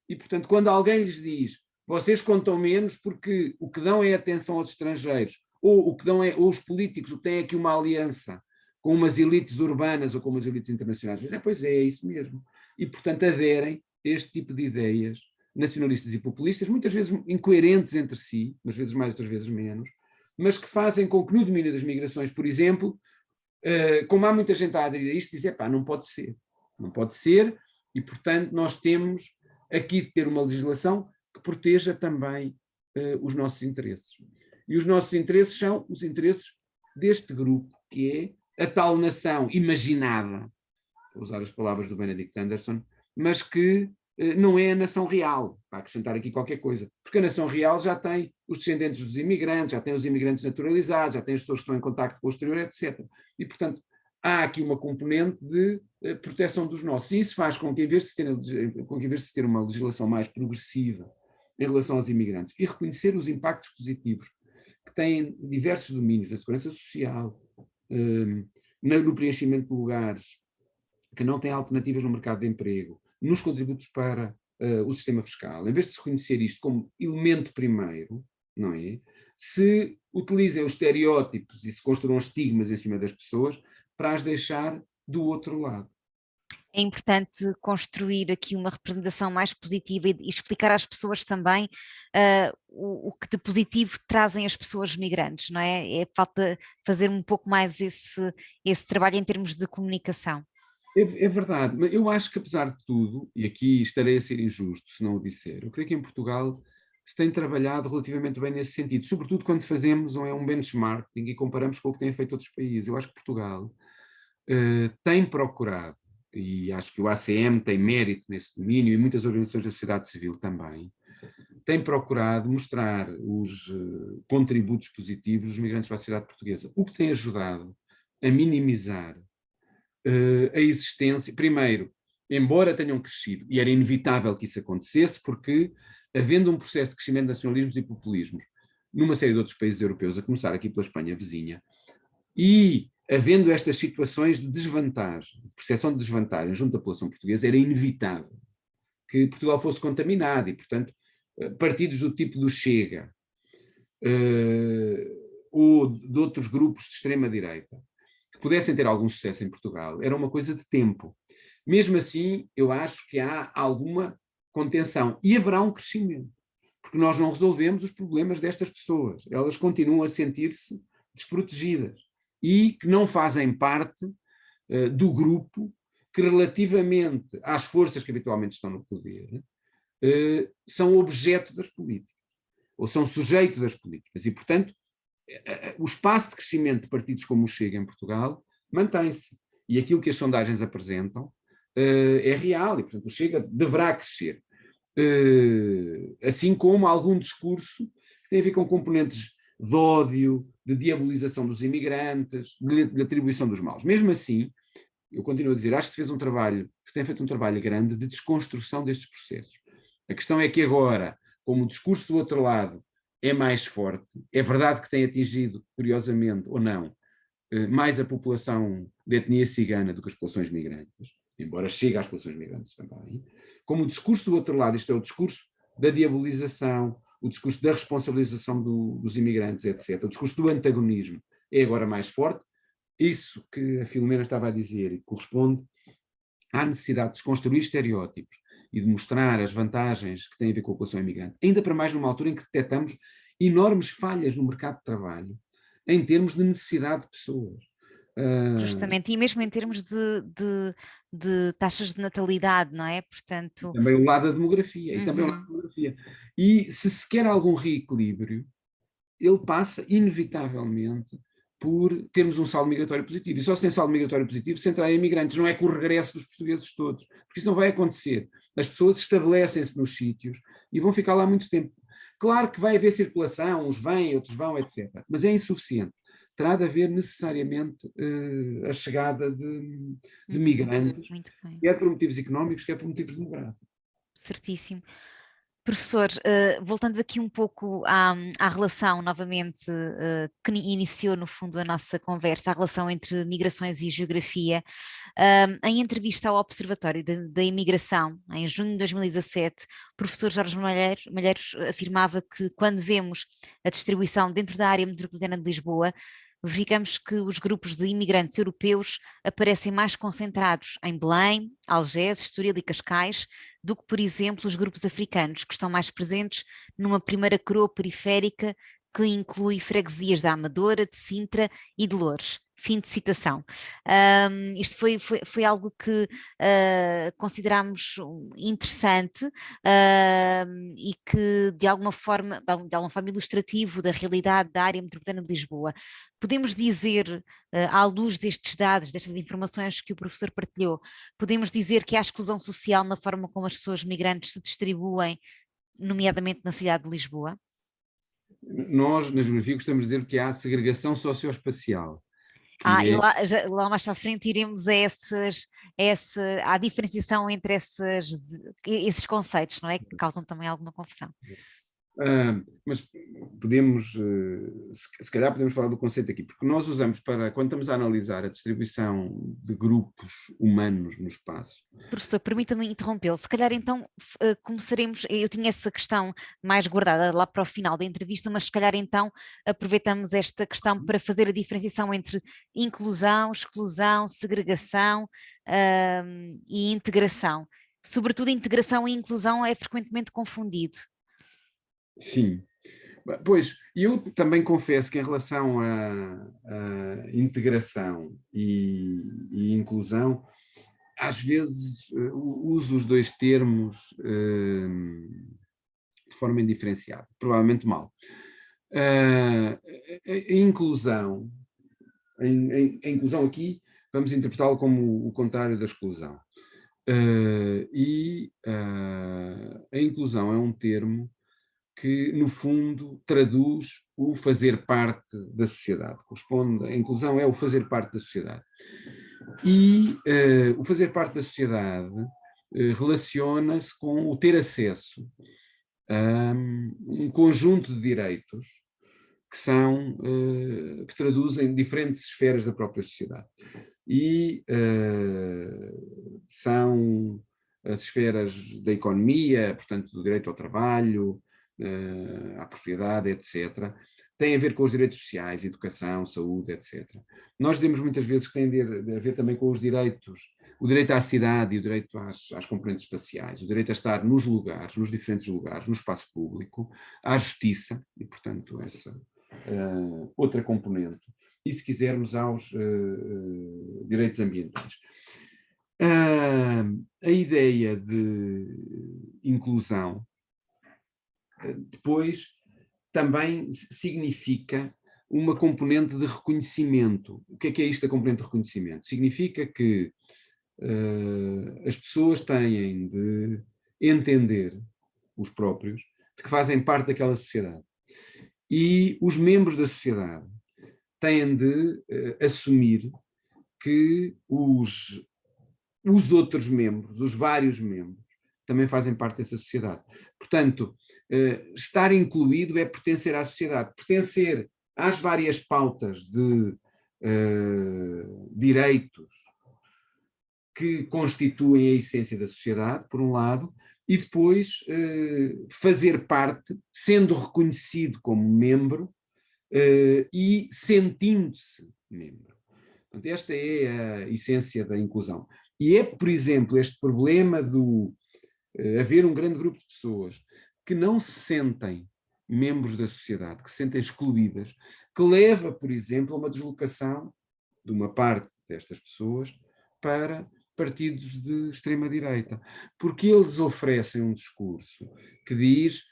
Speaker 2: e portanto quando alguém lhes diz, vocês contam menos porque o que dão é atenção aos estrangeiros, ou o que dão é, ou os políticos, o que têm aqui uma aliança com umas elites urbanas ou com umas elites internacionais. Pois é isso mesmo. E, portanto, aderem a este tipo de ideias nacionalistas e populistas, muitas vezes incoerentes entre si, umas vezes mais, outras vezes menos, mas que fazem com que no domínio das migrações, por exemplo, como há muita gente a aderir a isto, dizer, não pode ser. Não pode ser, e, portanto, nós temos aqui de ter uma legislação que proteja também os nossos interesses. E os nossos interesses são os interesses deste grupo, que é a tal nação imaginada, vou usar as palavras do Benedict Anderson, mas que não é a nação real, para acrescentar aqui qualquer coisa. Porque a nação real já tem os descendentes dos imigrantes, já tem os imigrantes naturalizados, já tem as pessoas que estão em contacto com o exterior, etc. E, portanto, há aqui uma componente de proteção dos nossos. E isso faz com que, em vez de se ter uma legislação mais progressiva em relação aos imigrantes e reconhecer os impactos positivos que têm diversos domínios, na segurança social, no preenchimento de lugares que não têm alternativas no mercado de emprego, nos contributos para o sistema fiscal, em vez de se reconhecer isto como elemento primeiro, não é? Se utilizem os estereótipos e se construam estigmas em cima das pessoas para as deixar do outro lado.
Speaker 1: É importante construir aqui uma representação mais positiva e explicar às pessoas também o que de positivo trazem as pessoas migrantes, não é? É falta fazer um pouco mais esse trabalho em termos de comunicação.
Speaker 2: É verdade, mas eu acho que apesar de tudo, e aqui estarei a ser injusto se não o disser, eu creio que em Portugal se tem trabalhado relativamente bem nesse sentido, sobretudo quando fazemos um benchmarking e comparamos com o que têm feito outros países. Eu acho que Portugal tem procurado, e acho que o ACM tem mérito nesse domínio e muitas organizações da sociedade civil também, tem procurado mostrar os contributos positivos dos migrantes para a sociedade portuguesa, o que tem ajudado a minimizar a existência, primeiro, embora tenham crescido, e era inevitável que isso acontecesse, porque havendo um processo de crescimento de nacionalismos e populismos numa série de outros países europeus, a começar aqui pela Espanha vizinha, e havendo estas situações de desvantagem, de percepção de desvantagem junto da população portuguesa, era inevitável que Portugal fosse contaminado e, portanto, partidos do tipo do Chega ou de outros grupos de extrema-direita que pudessem ter algum sucesso em Portugal, era uma coisa de tempo. Mesmo assim, eu acho que há alguma contenção e haverá um crescimento, porque nós não resolvemos os problemas destas pessoas. Elas continuam a sentir-se desprotegidas e que não fazem parte do grupo que, relativamente às forças que habitualmente estão no poder, são objeto das políticas, ou são sujeito das políticas. E, portanto, o espaço de crescimento de partidos como o Chega em Portugal mantém-se. E aquilo que as sondagens apresentam é real, e, portanto, o Chega deverá crescer. Assim como algum discurso que tem a ver com componentes de ódio, de diabolização dos imigrantes, de atribuição dos males. Mesmo assim, eu continuo a dizer, acho que se tem feito um trabalho grande de desconstrução destes processos. A questão é que agora, como o discurso do outro lado é mais forte, é verdade que tem atingido, curiosamente ou não, mais a população de etnia cigana do que as populações migrantes, embora chegue às populações migrantes também, como o discurso do outro lado, isto é o discurso da diabolização, o discurso da responsabilização dos imigrantes, etc., o discurso do antagonismo é agora mais forte. Isso que a Filomena estava a dizer e corresponde à necessidade de desconstruir estereótipos e de mostrar as vantagens que têm a ver com a população imigrante, ainda para mais numa altura em que detectamos enormes falhas no mercado de trabalho em termos de necessidade de pessoas.
Speaker 1: Justamente, e mesmo em termos de taxas de natalidade, não é? Portanto.
Speaker 2: Também o lado da demografia, e também o lado
Speaker 1: Uhum.
Speaker 2: da demografia. E se quer algum reequilíbrio, ele passa, inevitavelmente, por termos um saldo migratório positivo. E só se tem saldo migratório positivo se entrarem imigrantes, não é com o regresso dos portugueses todos, porque isso não vai acontecer. As pessoas estabelecem-se nos sítios e vão ficar lá muito tempo. Claro que vai haver circulação, uns vêm, outros vão, etc. Mas é insuficiente. Terá de haver necessariamente a chegada de
Speaker 1: Uhum.
Speaker 2: migrantes,
Speaker 1: Muito bem,
Speaker 2: quer por motivos económicos, quer por motivos demográficos.
Speaker 1: certíssimo. Professor, voltando aqui um pouco à relação, novamente, que iniciou no fundo a nossa conversa, a relação entre migrações e geografia, em entrevista ao Observatório da Imigração, em junho de 2017, o professor Jorge Malheiros afirmava que quando vemos a distribuição dentro da área metropolitana de Lisboa, verificamos que os grupos de imigrantes europeus aparecem mais concentrados em Belém, Algés, Estoril e Cascais, do que, por exemplo, os grupos africanos, que estão mais presentes numa primeira coroa periférica que inclui freguesias da Amadora, de Sintra e de Loures. Fim de citação. Isto foi algo que considerámos interessante e que de alguma forma ilustrativo da realidade da área metropolitana de Lisboa. Podemos dizer, à luz destes dados, destas informações que o professor partilhou, podemos dizer que há exclusão social na forma como as pessoas migrantes se distribuem, nomeadamente na cidade de Lisboa?
Speaker 2: Nós, na geografia, gostamos de dizer que há segregação socioespacial,
Speaker 1: E
Speaker 2: que é
Speaker 1: lá mais à frente iremos à diferenciação entre esses conceitos, não é? Que causam também alguma confusão.
Speaker 2: Mas podemos, se calhar podemos falar do conceito aqui, porque nós usamos quando estamos a analisar a distribuição de grupos humanos no espaço.
Speaker 1: Professor, permita-me interrompê-lo. Se calhar então começaremos. Eu tinha essa questão mais guardada lá para o final da entrevista, mas se calhar então aproveitamos esta questão para fazer a diferenciação entre inclusão, exclusão, segregação, e integração. Sobretudo, integração e inclusão é frequentemente confundido.
Speaker 2: Sim. Pois, eu também confesso que em relação à integração e inclusão, às vezes uso os dois termos de forma indiferenciada, provavelmente mal. A inclusão, a inclusão aqui, vamos interpretá-lo como o contrário da exclusão. A inclusão é um termo que, no fundo, traduz o fazer parte da sociedade. Corresponde, a inclusão é o fazer parte da sociedade. E o fazer parte da sociedade relaciona-se com o ter acesso a um conjunto de direitos que traduzem diferentes esferas da própria sociedade. E são as esferas da economia, portanto, do direito ao trabalho, à propriedade, etc. Tem a ver com os direitos sociais, educação, saúde, etc. Nós dizemos muitas vezes que tem a ver também com os direitos, o direito à cidade e o direito às componentes espaciais, o direito a estar nos lugares, nos diferentes lugares, no espaço público, à justiça, e, portanto, essa outra componente, e, se quisermos, aos direitos ambientais. A ideia de inclusão depois também significa uma componente de reconhecimento. O que é isto da componente de reconhecimento? Significa que as pessoas têm de entender, os próprios, de que fazem parte daquela sociedade. E os membros da sociedade têm de assumir que os outros membros, os vários membros, também fazem parte dessa sociedade. Portanto, estar incluído é pertencer à sociedade, pertencer às várias pautas de direitos que constituem a essência da sociedade, por um lado, e depois fazer parte, sendo reconhecido como membro e sentindo-se membro. Portanto, esta é a essência da inclusão. E é, por exemplo, este problema do haver um grande grupo de pessoas que não se sentem membros da sociedade, que se sentem excluídas, que leva, por exemplo, a uma deslocação de uma parte destas pessoas para partidos de extrema-direita, porque eles oferecem um discurso que diz: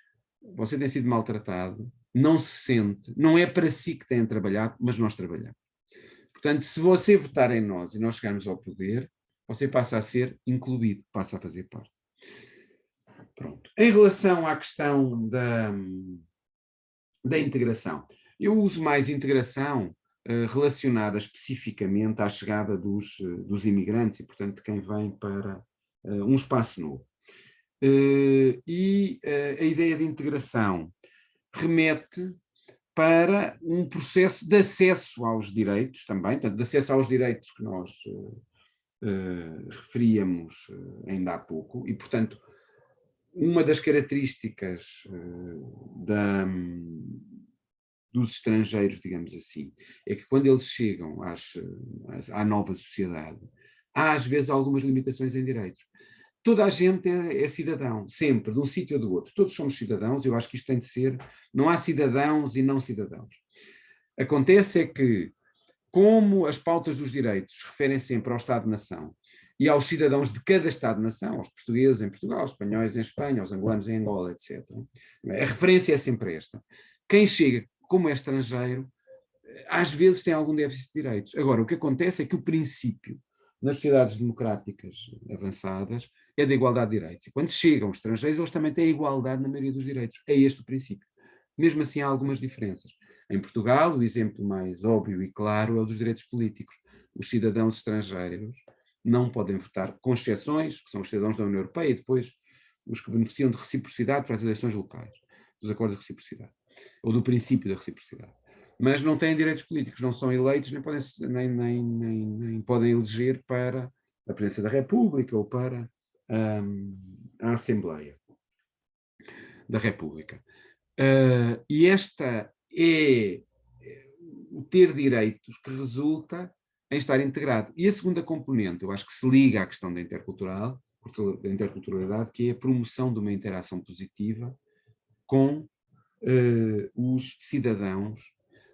Speaker 2: você tem sido maltratado, não se sente, não é para si que têm trabalhado, mas nós trabalhamos. Portanto, se você votar em nós e nós chegarmos ao poder, você passa a ser incluído, passa a fazer parte. Pronto. Em relação à questão da integração, eu uso mais integração relacionada especificamente à chegada dos imigrantes e, portanto, de quem vem para um espaço novo. A ideia de integração remete para um processo de acesso aos direitos também, portanto, de acesso aos direitos que nós referíamos ainda há pouco, e, portanto, uma das características dos estrangeiros, digamos assim, é que quando eles chegam à nova sociedade, há às vezes algumas limitações em direitos. Toda a gente é cidadão, sempre, de um sítio ou do outro. Todos somos cidadãos, eu acho que isto tem de ser, não há cidadãos e não cidadãos. Acontece é que, como as pautas dos direitos referem sempre ao Estado-nação e aos cidadãos de cada Estado-nação, aos portugueses em Portugal, aos espanhóis em Espanha, aos angolanos em Angola, etc., a referência é sempre esta. Quem chega como é estrangeiro, às vezes tem algum déficit de direitos. Agora, o que acontece é que o princípio nas sociedades democráticas avançadas é da igualdade de direitos. E quando chegam os estrangeiros, eles também têm igualdade na maioria dos direitos. É este o princípio. Mesmo assim, há algumas diferenças. Em Portugal, o exemplo mais óbvio e claro é o dos direitos políticos. Os cidadãos estrangeiros não podem votar, com exceções, que são os cidadãos da União Europeia, e depois os que beneficiam de reciprocidade para as eleições locais, dos acordos de reciprocidade, ou do princípio da reciprocidade. Mas não têm direitos políticos, não são eleitos, nem podem eleger para a presidência da República ou para a Assembleia da República. E esta é o ter direitos que resulta em estar integrado. E a segunda componente, eu acho que se liga à questão da interculturalidade, que é a promoção de uma interação positiva com os cidadãos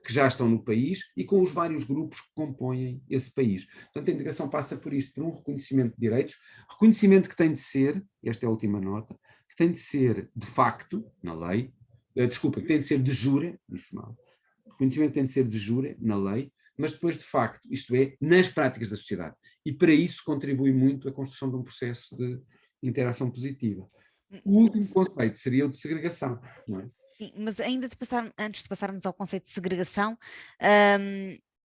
Speaker 2: que já estão no país e com os vários grupos que compõem esse país. Portanto, a integração passa por isto, por um reconhecimento de direitos, reconhecimento que tem de ser, esta é a última nota, que tem de ser de facto, na lei, desculpa, que tem de ser de jure, disse mal, reconhecimento tem de ser de jure, na lei, mas depois de facto, isto é, nas práticas da sociedade. E para isso contribui muito a construção de um processo de interação positiva. O último conceito seria o de segregação, não é?
Speaker 1: Sim, mas ainda antes de passarmos ao conceito de segregação,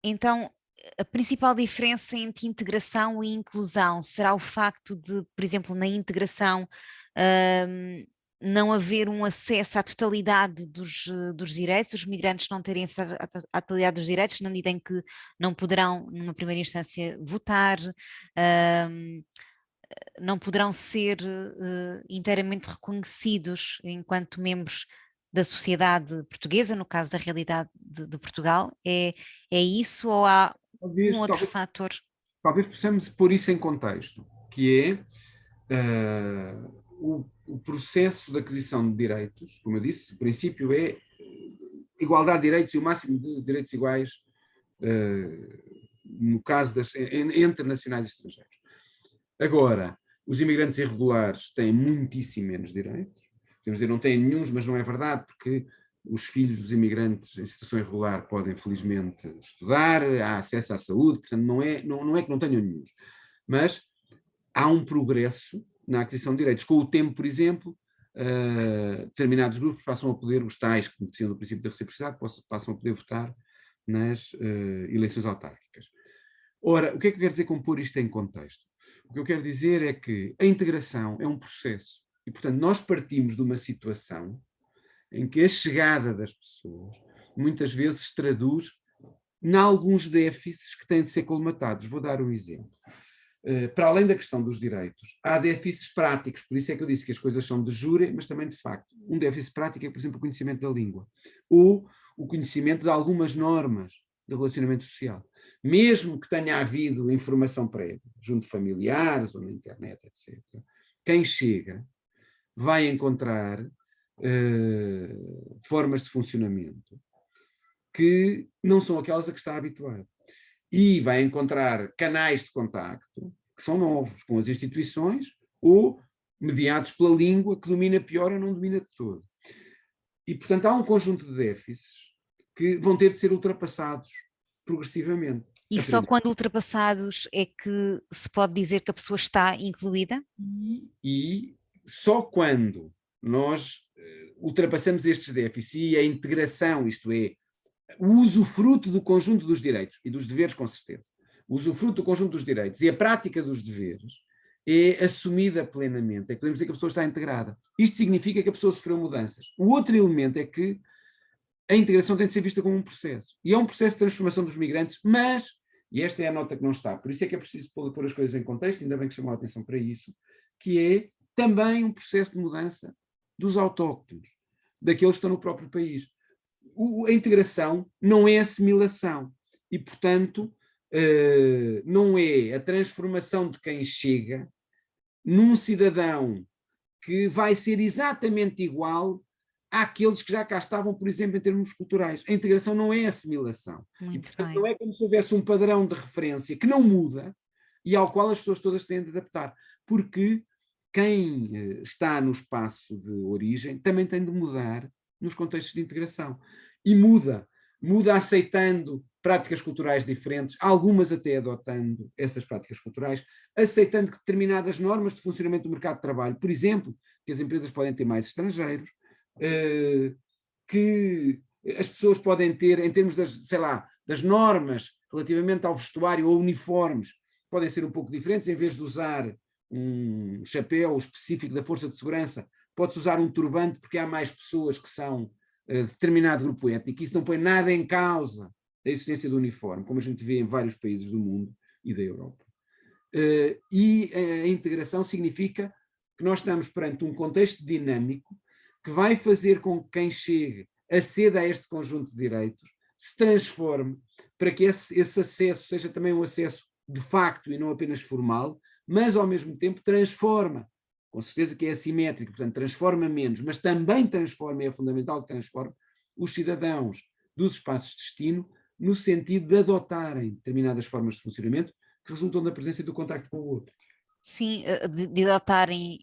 Speaker 1: então a principal diferença entre integração e inclusão será o facto de, por exemplo, na integração, não haver um acesso à totalidade dos direitos, os migrantes não terem acesso à totalidade dos direitos, na medida em que não poderão, numa primeira instância, votar, não poderão ser inteiramente reconhecidos enquanto membros da sociedade portuguesa, no caso da realidade de Portugal. É isso ou há um outro fator?
Speaker 2: Talvez possamos pôr isso em contexto, que é o processo de aquisição de direitos. Como eu disse, o princípio é igualdade de direitos e o máximo de direitos iguais, no caso entre nacionais e estrangeiros. Agora, os imigrantes irregulares têm muitíssimo menos direitos. Podemos dizer, não têm nenhuns, mas não é verdade, porque os filhos dos imigrantes em situação irregular podem, felizmente, estudar, há acesso à saúde, portanto, não é que não tenham nenhuns. Mas há um progresso na aquisição de direitos. Com o tempo, por exemplo, determinados grupos passam a poder, os tais que beneficiam do princípio da reciprocidade, passam a poder votar nas eleições autárquicas. Ora, o que é que eu quero dizer com pôr isto em contexto? O que eu quero dizer é que a integração é um processo e, portanto, nós partimos de uma situação em que a chegada das pessoas muitas vezes traduz em alguns déficits que têm de ser colmatados. Vou dar um exemplo. Para além da questão dos direitos, há déficits práticos, por isso é que eu disse que as coisas são de jure, mas também de facto. Um déficit prático é, por exemplo, o conhecimento da língua, ou o conhecimento de algumas normas de relacionamento social. Mesmo que tenha havido informação prévia, junto de familiares ou na internet, etc., quem chega vai encontrar formas de funcionamento que não são aquelas a que está habituado. E vai encontrar canais de contacto que são novos, com as instituições ou mediados pela língua que domina pior ou não domina de todo. E, portanto, há um conjunto de déficits que vão ter de ser ultrapassados progressivamente.
Speaker 1: E só quando ultrapassados é que se pode dizer que a pessoa está incluída?
Speaker 2: E só quando nós ultrapassamos estes déficits e a integração, isto é, o usufruto do conjunto dos direitos e dos deveres, com certeza, o usufruto do conjunto dos direitos e a prática dos deveres é assumida plenamente, é que podemos dizer que a pessoa está integrada. Isto significa que a pessoa sofreu mudanças. O outro elemento é que a integração tem de ser vista como um processo. E é um processo de transformação dos migrantes, mas, e esta é a nota que não está, por isso é que é preciso pôr as coisas em contexto, ainda bem que chamou a atenção para isso, que é também um processo de mudança dos autóctonos, daqueles que estão no próprio país. A integração não é assimilação e, portanto, não é a transformação de quem chega num cidadão que vai ser exatamente igual àqueles que já cá estavam, por exemplo, em termos culturais. A integração não é assimilação.
Speaker 1: Muito
Speaker 2: e, portanto,
Speaker 1: bem.
Speaker 2: não é como se houvesse um padrão de referência que não muda e ao qual as pessoas todas têm de adaptar. Porque quem está no espaço de origem também tem de mudar nos contextos de integração. E muda aceitando práticas culturais diferentes, algumas até adotando essas práticas culturais, aceitando que determinadas normas de funcionamento do mercado de trabalho, por exemplo, que as empresas podem ter mais estrangeiros, que as pessoas podem ter, em termos das normas relativamente ao vestuário ou uniformes, podem ser um pouco diferentes, em vez de usar um chapéu específico da Força de Segurança, pode-se usar um turbante porque há mais pessoas que são determinado grupo étnico. Isso não põe nada em causa a existência do uniforme, como a gente vê em vários países do mundo e da Europa. E a integração significa que nós estamos perante um contexto dinâmico que vai fazer com que quem chegue aceda a este conjunto de direitos, se transforme para que esse acesso seja também um acesso de facto e não apenas formal, mas ao mesmo tempo transforma, com certeza que é assimétrico, portanto transforma menos, mas também transforma, é fundamental que transforme os cidadãos dos espaços de destino, no sentido de adotarem determinadas formas de funcionamento que resultam da presença e do contacto com o outro.
Speaker 1: Sim, de adotarem,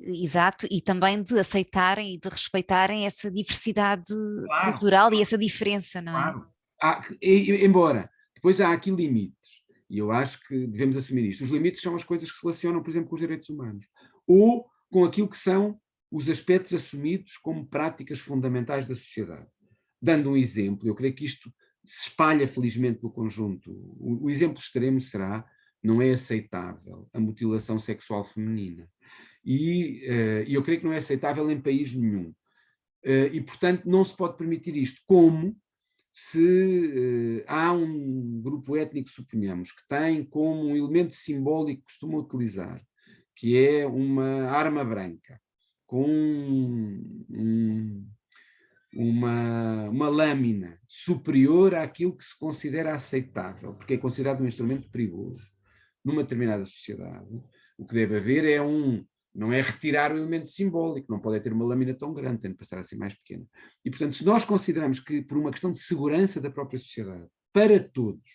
Speaker 1: exato, e também de aceitarem e de respeitarem essa diversidade
Speaker 2: Claro,
Speaker 1: cultural e essa diferença, não é?
Speaker 2: claro. Embora depois há aqui limites, e eu acho que devemos assumir isto. Os limites são as coisas que se relacionam, por exemplo, com os direitos humanos, ou com aquilo que são os aspectos assumidos como práticas fundamentais da sociedade. Dando um exemplo, eu creio que isto se espalha felizmente no conjunto. O exemplo extremo será: não é aceitável a mutilação sexual feminina. E eu creio que não é aceitável em país nenhum. E, portanto, não se pode permitir isto. Como se há um grupo étnico, suponhamos, que tem como um elemento simbólico que costuma utilizar, que é uma arma branca, com uma lâmina superior àquilo que se considera aceitável, porque é considerado um instrumento perigoso numa determinada sociedade. O que deve haver não é retirar o elemento simbólico, não pode ter uma lâmina tão grande, tem de passar a ser mais pequena. E, portanto, se nós consideramos que, por uma questão de segurança da própria sociedade, para todos,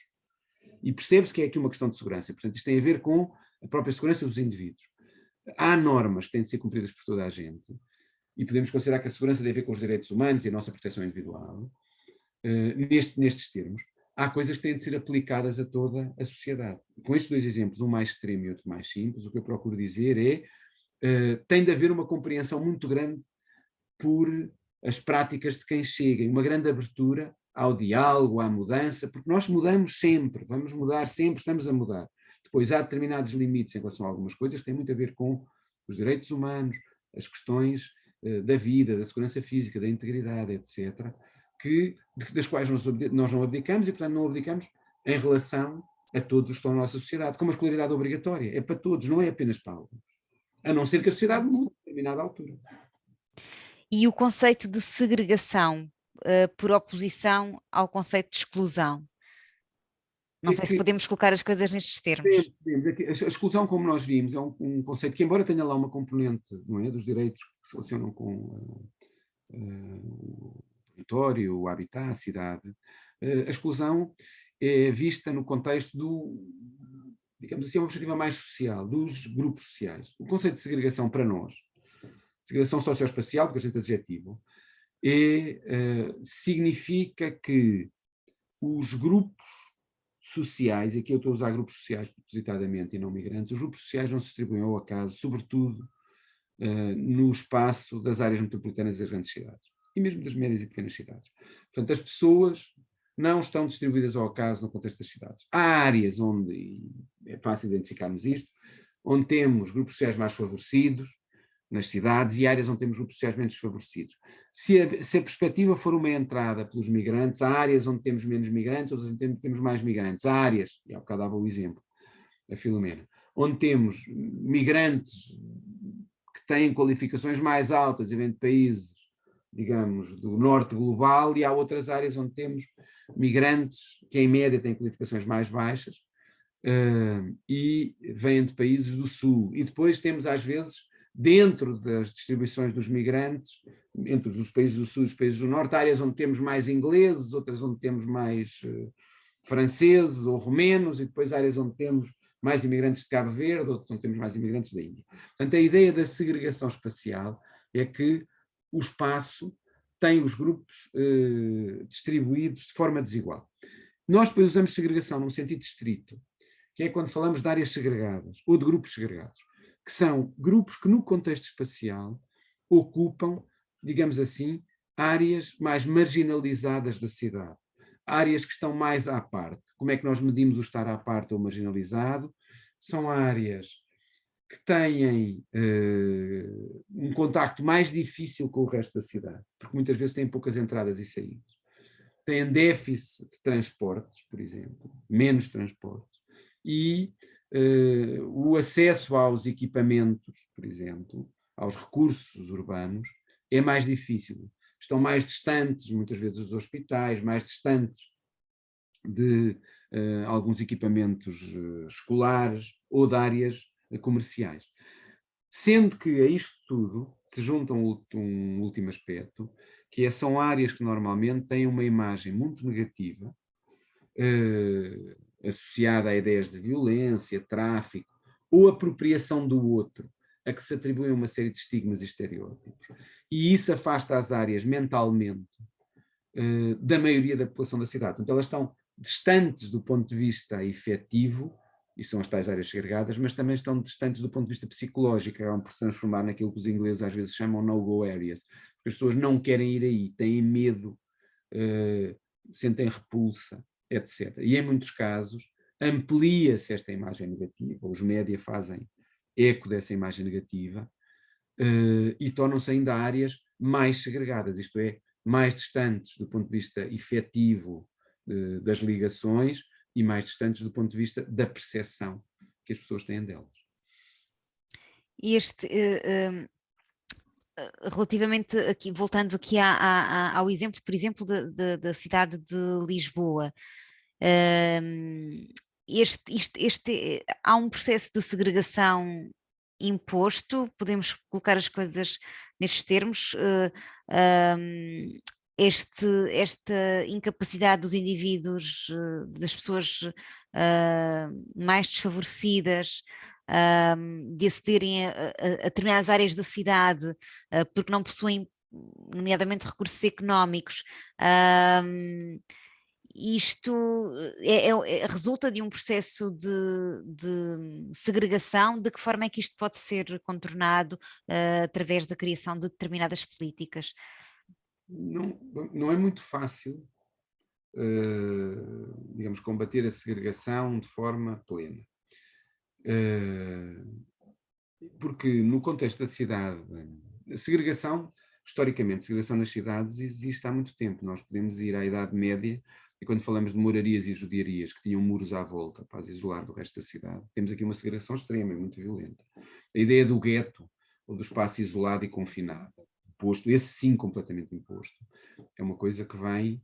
Speaker 2: e percebe-se que é aqui uma questão de segurança, portanto, isto tem a ver com a própria segurança dos indivíduos. Há normas que têm de ser cumpridas por toda a gente, e podemos considerar que a segurança tem a ver com os direitos humanos e a nossa proteção individual, nestes termos. Há coisas que têm de ser aplicadas a toda a sociedade. Com estes dois exemplos, um mais extremo e outro mais simples, o que eu procuro dizer é tem de haver uma compreensão muito grande por as práticas de quem chega, uma grande abertura ao diálogo, à mudança, porque nós mudamos sempre, vamos mudar sempre, estamos a mudar. Depois há determinados limites em relação a algumas coisas que têm muito a ver com os direitos humanos, as questões da vida, da segurança física, da integridade, etc., das quais nós não abdicamos e, portanto, não abdicamos em relação a todos os que estão na nossa sociedade, como a escolaridade obrigatória. É para todos, não é apenas para alguns. A não ser que a sociedade mude a determinada altura.
Speaker 1: E o conceito de segregação, por oposição ao conceito de exclusão. Não sei se podemos colocar as coisas nestes termos.
Speaker 2: A exclusão, como nós vimos, é um conceito que, embora tenha lá uma componente, não é, dos direitos que se relacionam com o território, o habitat, a cidade, a exclusão é vista no contexto digamos assim, uma perspectiva mais social, dos grupos sociais. O conceito de segregação para nós, segregação socioespacial, porque a gente é adjetivo, significa que os grupos sociais, aqui eu estou a usar grupos sociais propositadamente e não migrantes, os grupos sociais não se distribuem ao acaso, sobretudo no espaço das áreas metropolitanas das grandes cidades, e mesmo das médias e pequenas cidades. Portanto, as pessoas não estão distribuídas ao acaso no contexto das cidades. Há áreas onde, e é fácil identificarmos isto, onde temos grupos sociais mais favorecidos, nas cidades, e áreas onde temos grupos sociais menos desfavorecidos. Se a perspectiva for uma entrada pelos migrantes, há áreas onde temos menos migrantes, outras onde temos mais migrantes. Há áreas, e há bocado dava o exemplo, a Filomena, onde temos migrantes que têm qualificações mais altas e vêm de países, digamos, do norte global, e há outras áreas onde temos migrantes que em média têm qualificações mais baixas e vêm de países do sul. E depois temos às vezes, dentro das distribuições dos migrantes, entre os países do sul e os países do norte, áreas onde temos mais ingleses, outras onde temos mais franceses ou romenos, e depois áreas onde temos mais imigrantes de Cabo Verde, outras onde temos mais imigrantes da Índia. Portanto, a ideia da segregação espacial é que o espaço tem os grupos distribuídos de forma desigual. Nós depois usamos segregação num sentido estrito, que é quando falamos de áreas segregadas ou de grupos segregados, que são grupos que no contexto espacial ocupam, digamos assim, áreas mais marginalizadas da cidade, áreas que estão mais à parte. Como é que nós medimos o estar à parte ou marginalizado? São áreas que têm um contacto mais difícil com o resto da cidade, porque muitas vezes têm poucas entradas e saídas. Têm déficit de transportes, por exemplo, menos transportes, e o acesso aos equipamentos, por exemplo, aos recursos urbanos, é mais difícil. Estão mais distantes, muitas vezes, dos hospitais, mais distantes de alguns equipamentos escolares ou de áreas comerciais. Sendo que a isto tudo se junta um último aspecto, são áreas que normalmente têm uma imagem muito negativa, associada a ideias de violência, tráfico ou apropriação do outro, a que se atribuem uma série de estigmas e estereótipos. E isso afasta as áreas mentalmente da maioria da população da cidade. Portanto, elas estão distantes do ponto de vista efetivo, e são as tais áreas segregadas, mas também estão distantes do ponto de vista psicológico, acabam por se transformar naquilo que os ingleses às vezes chamam no-go areas. As pessoas não querem ir aí, têm medo, sentem repulsa, etc. E em muitos casos amplia-se esta imagem negativa, os média fazem eco dessa imagem negativa e tornam-se ainda áreas mais segregadas, isto é, mais distantes do ponto de vista efetivo das ligações e mais distantes do ponto de vista da percepção que as pessoas têm delas.
Speaker 1: Relativamente aqui, voltando aqui ao exemplo, por exemplo, da cidade de Lisboa, há um processo de segregação imposto, podemos colocar as coisas nestes termos, esta incapacidade dos indivíduos, das pessoas mais desfavorecidas, de acederem a determinadas áreas da cidade, porque não possuem, nomeadamente, recursos económicos. Isto resulta de um processo de segregação. De que forma é que isto pode ser contornado através da criação de determinadas políticas?
Speaker 2: Não é muito fácil, digamos, combater a segregação de forma plena. Porque no contexto da cidade, a segregação, historicamente, a segregação nas cidades existe há muito tempo. Nós podemos ir à Idade Média e quando falamos de morarias e judiarias que tinham muros à volta para as isolar do resto da cidade, temos aqui uma segregação extrema e muito violenta. A ideia do gueto, ou do espaço isolado e confinado, imposto, esse sim completamente imposto, é uma coisa que vem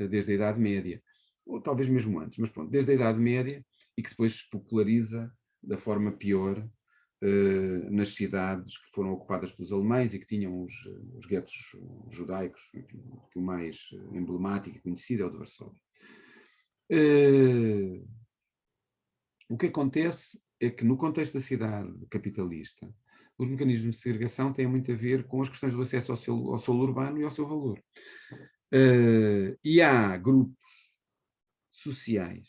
Speaker 2: desde a Idade Média, ou talvez mesmo antes, mas pronto, desde a Idade Média, e que depois se populariza da forma pior nas cidades que foram ocupadas pelos alemães e que tinham os guetos judaicos, enfim, que o mais emblemático e conhecido é o de Varsóvia. O que acontece é que no contexto da cidade capitalista, os mecanismos de segregação têm muito a ver com as questões do acesso ao solo urbano e ao seu valor. E há grupos sociais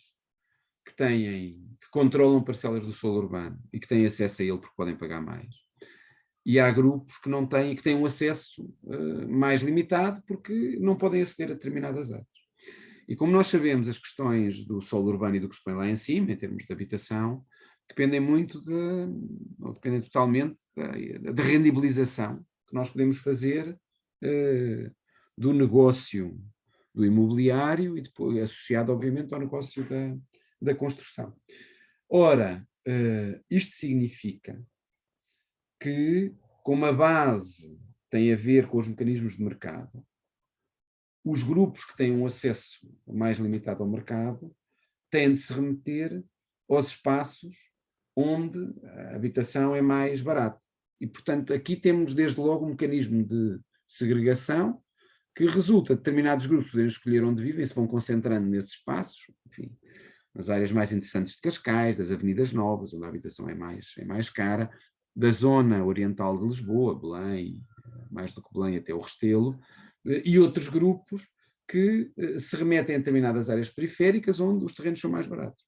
Speaker 2: que controlam parcelas do solo urbano e que têm acesso a ele porque podem pagar mais. E há grupos que não têm, que têm um acesso mais limitado porque não podem aceder a determinadas áreas. E como nós sabemos, as questões do solo urbano e do que se põe lá em cima, em termos de habitação, dependem muito ou dependem totalmente da rendibilização que nós podemos fazer do negócio do imobiliário e depois associado, obviamente, ao negócio da construção. Ora, isto significa que, como a base tem a ver com os mecanismos de mercado, os grupos que têm um acesso mais limitado ao mercado têm de se remeter aos espaços onde a habitação é mais barata. E, portanto, aqui temos desde logo um mecanismo de segregação que resulta de determinados grupos poderem escolher onde vivem, se vão concentrando nesses espaços, enfim, nas áreas mais interessantes de Cascais, das avenidas novas, onde a habitação é mais cara, da zona oriental de Lisboa, Belém, mais do que Belém até o Restelo, e outros grupos que se remetem a determinadas áreas periféricas onde os terrenos são mais baratos.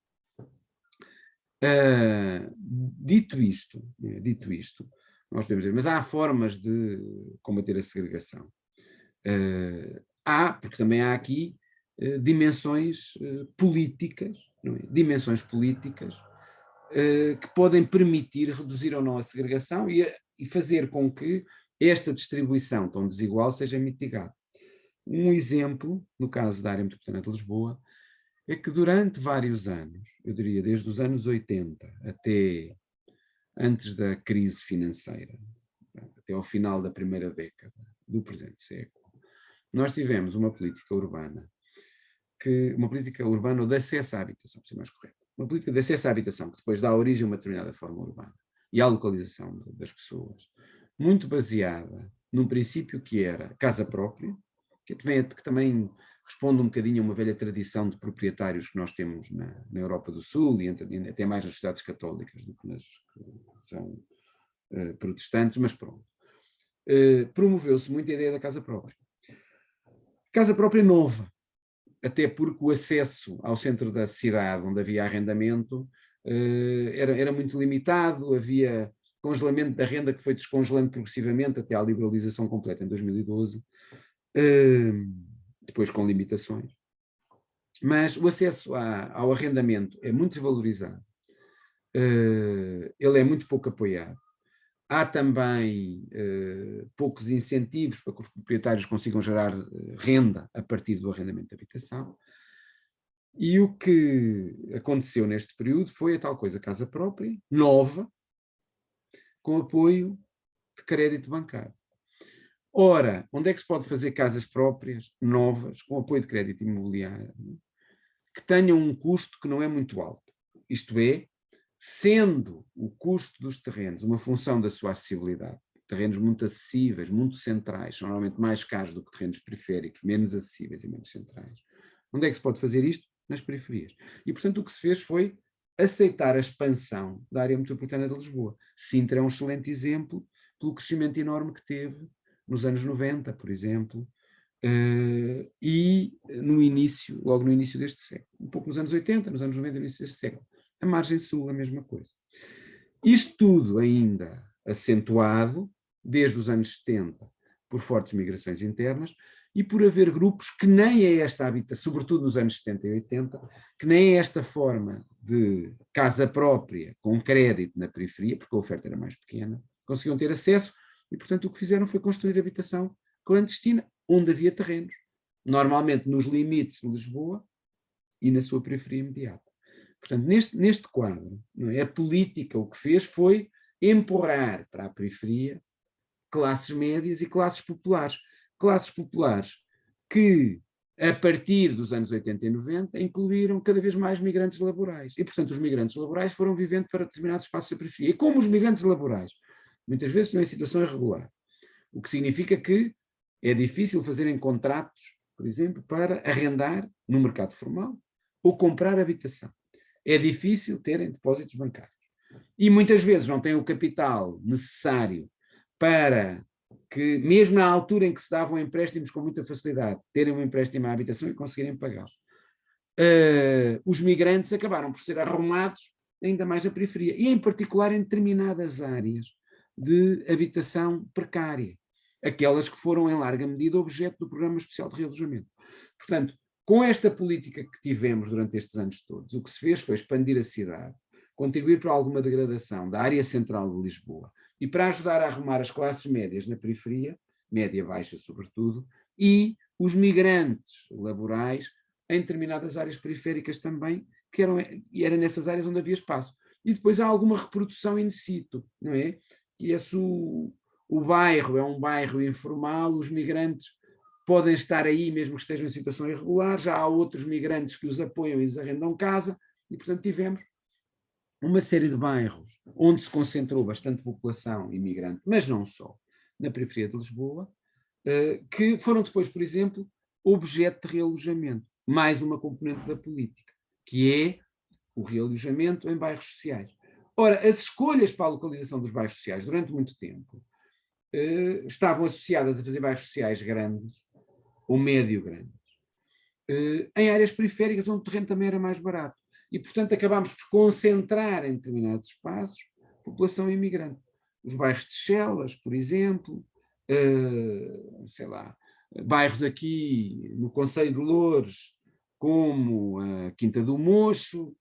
Speaker 2: Dito isto, nós podemos dizer, mas há formas de combater a segregação. Porque também há aqui dimensões políticas, não é? Dimensões políticas que podem permitir reduzir ou não a segregação e fazer com que esta distribuição tão desigual seja mitigada. Um exemplo, no caso da área metropolitana de Lisboa, é que durante vários anos, eu diria desde os anos 80 até antes da crise financeira, até ao final da primeira década do presente século, nós tivemos uma política urbana ou de acesso à habitação, para ser mais correto, uma política de acesso à habitação que depois dá origem a uma determinada forma urbana e à localização das pessoas, muito baseada num princípio que era casa própria, que também responde um bocadinho a uma velha tradição de proprietários que nós temos na Europa do Sul e até mais nas sociedades católicas do que nas que são protestantes, mas pronto. Promoveu-se muito a ideia da casa própria. Casa própria nova, até porque o acesso ao centro da cidade, onde havia arrendamento, era muito limitado, havia congelamento da renda que foi descongelando progressivamente até à liberalização completa em 2012, depois com limitações. Mas o acesso ao arrendamento é muito desvalorizado, ele é muito pouco apoiado. Há também poucos incentivos para que os proprietários consigam gerar renda a partir do arrendamento de habitação. E o que aconteceu neste período foi a tal coisa, casa própria, nova, com apoio de crédito bancário. Ora, onde é que se pode fazer casas próprias, novas, com apoio de crédito imobiliário, que tenham um custo que não é muito alto? Isto é, sendo o custo dos terrenos uma função da sua acessibilidade, terrenos muito acessíveis, muito centrais, são normalmente mais caros do que terrenos periféricos, menos acessíveis e menos centrais. Onde é que se pode fazer isto? Nas periferias. E, portanto, o que se fez foi aceitar a expansão da área metropolitana de Lisboa. Sintra é um excelente exemplo pelo crescimento enorme que teve nos anos 90, por exemplo, e logo no início deste século. Um pouco nos anos 80, nos anos 90, no início deste século. A margem sul, a mesma coisa. Isto tudo ainda acentuado, desde os anos 70, por fortes migrações internas, e por haver grupos que nem é esta habitação, sobretudo nos anos 70 e 80, que nem é esta forma de casa própria, com crédito na periferia, porque a oferta era mais pequena, conseguiam ter acesso, e portanto o que fizeram foi construir habitação clandestina, onde havia terrenos, normalmente nos limites de Lisboa e na sua periferia imediata. Portanto, neste quadro, não é? A política o que fez foi empurrar para a periferia classes médias e classes populares. Classes populares que, a partir dos anos 80 e 90, incluíram cada vez mais migrantes laborais. E, portanto, os migrantes laborais foram vivendo para determinados espaços da periferia. E como os migrantes laborais, muitas vezes estão em situação irregular, o que significa que é difícil fazerem contratos, por exemplo, para arrendar no mercado formal ou comprar habitação. É difícil terem depósitos bancários. E muitas vezes não têm o capital necessário para que, mesmo na altura em que se davam empréstimos com muita facilidade, terem um empréstimo à habitação e conseguirem pagá-lo. Os migrantes acabaram por ser arrumados ainda mais na periferia, e em particular em determinadas áreas de habitação precária, aquelas que foram em larga medida objeto do Programa Especial de Realojamento. Portanto, com esta política que tivemos durante estes anos todos, o que se fez foi expandir a cidade, contribuir para alguma degradação da área central de Lisboa e para ajudar a arrumar as classes médias na periferia, média-baixa sobretudo, e os migrantes laborais em determinadas áreas periféricas também, e era nessas áreas onde havia espaço. E depois há alguma reprodução in situ, não é? Que o bairro é um bairro informal, os migrantes podem estar aí mesmo que estejam em situação irregular, já há outros migrantes que os apoiam e lhes arrendam casa, e portanto tivemos uma série de bairros onde se concentrou bastante população imigrante, mas não só, na periferia de Lisboa, que foram depois, por exemplo, objeto de realojamento, mais uma componente da política, que é o realojamento em bairros sociais. Ora, as escolhas para a localização dos bairros sociais, durante muito tempo, estavam associadas a fazer bairros sociais grandes, ou médio grandes, em áreas periféricas onde o terreno também era mais barato. E, portanto, acabámos por concentrar em determinados espaços população imigrante. Os bairros de Chelas, por exemplo, sei lá, bairros aqui no Concelho de Loures, como a Quinta do Mocho,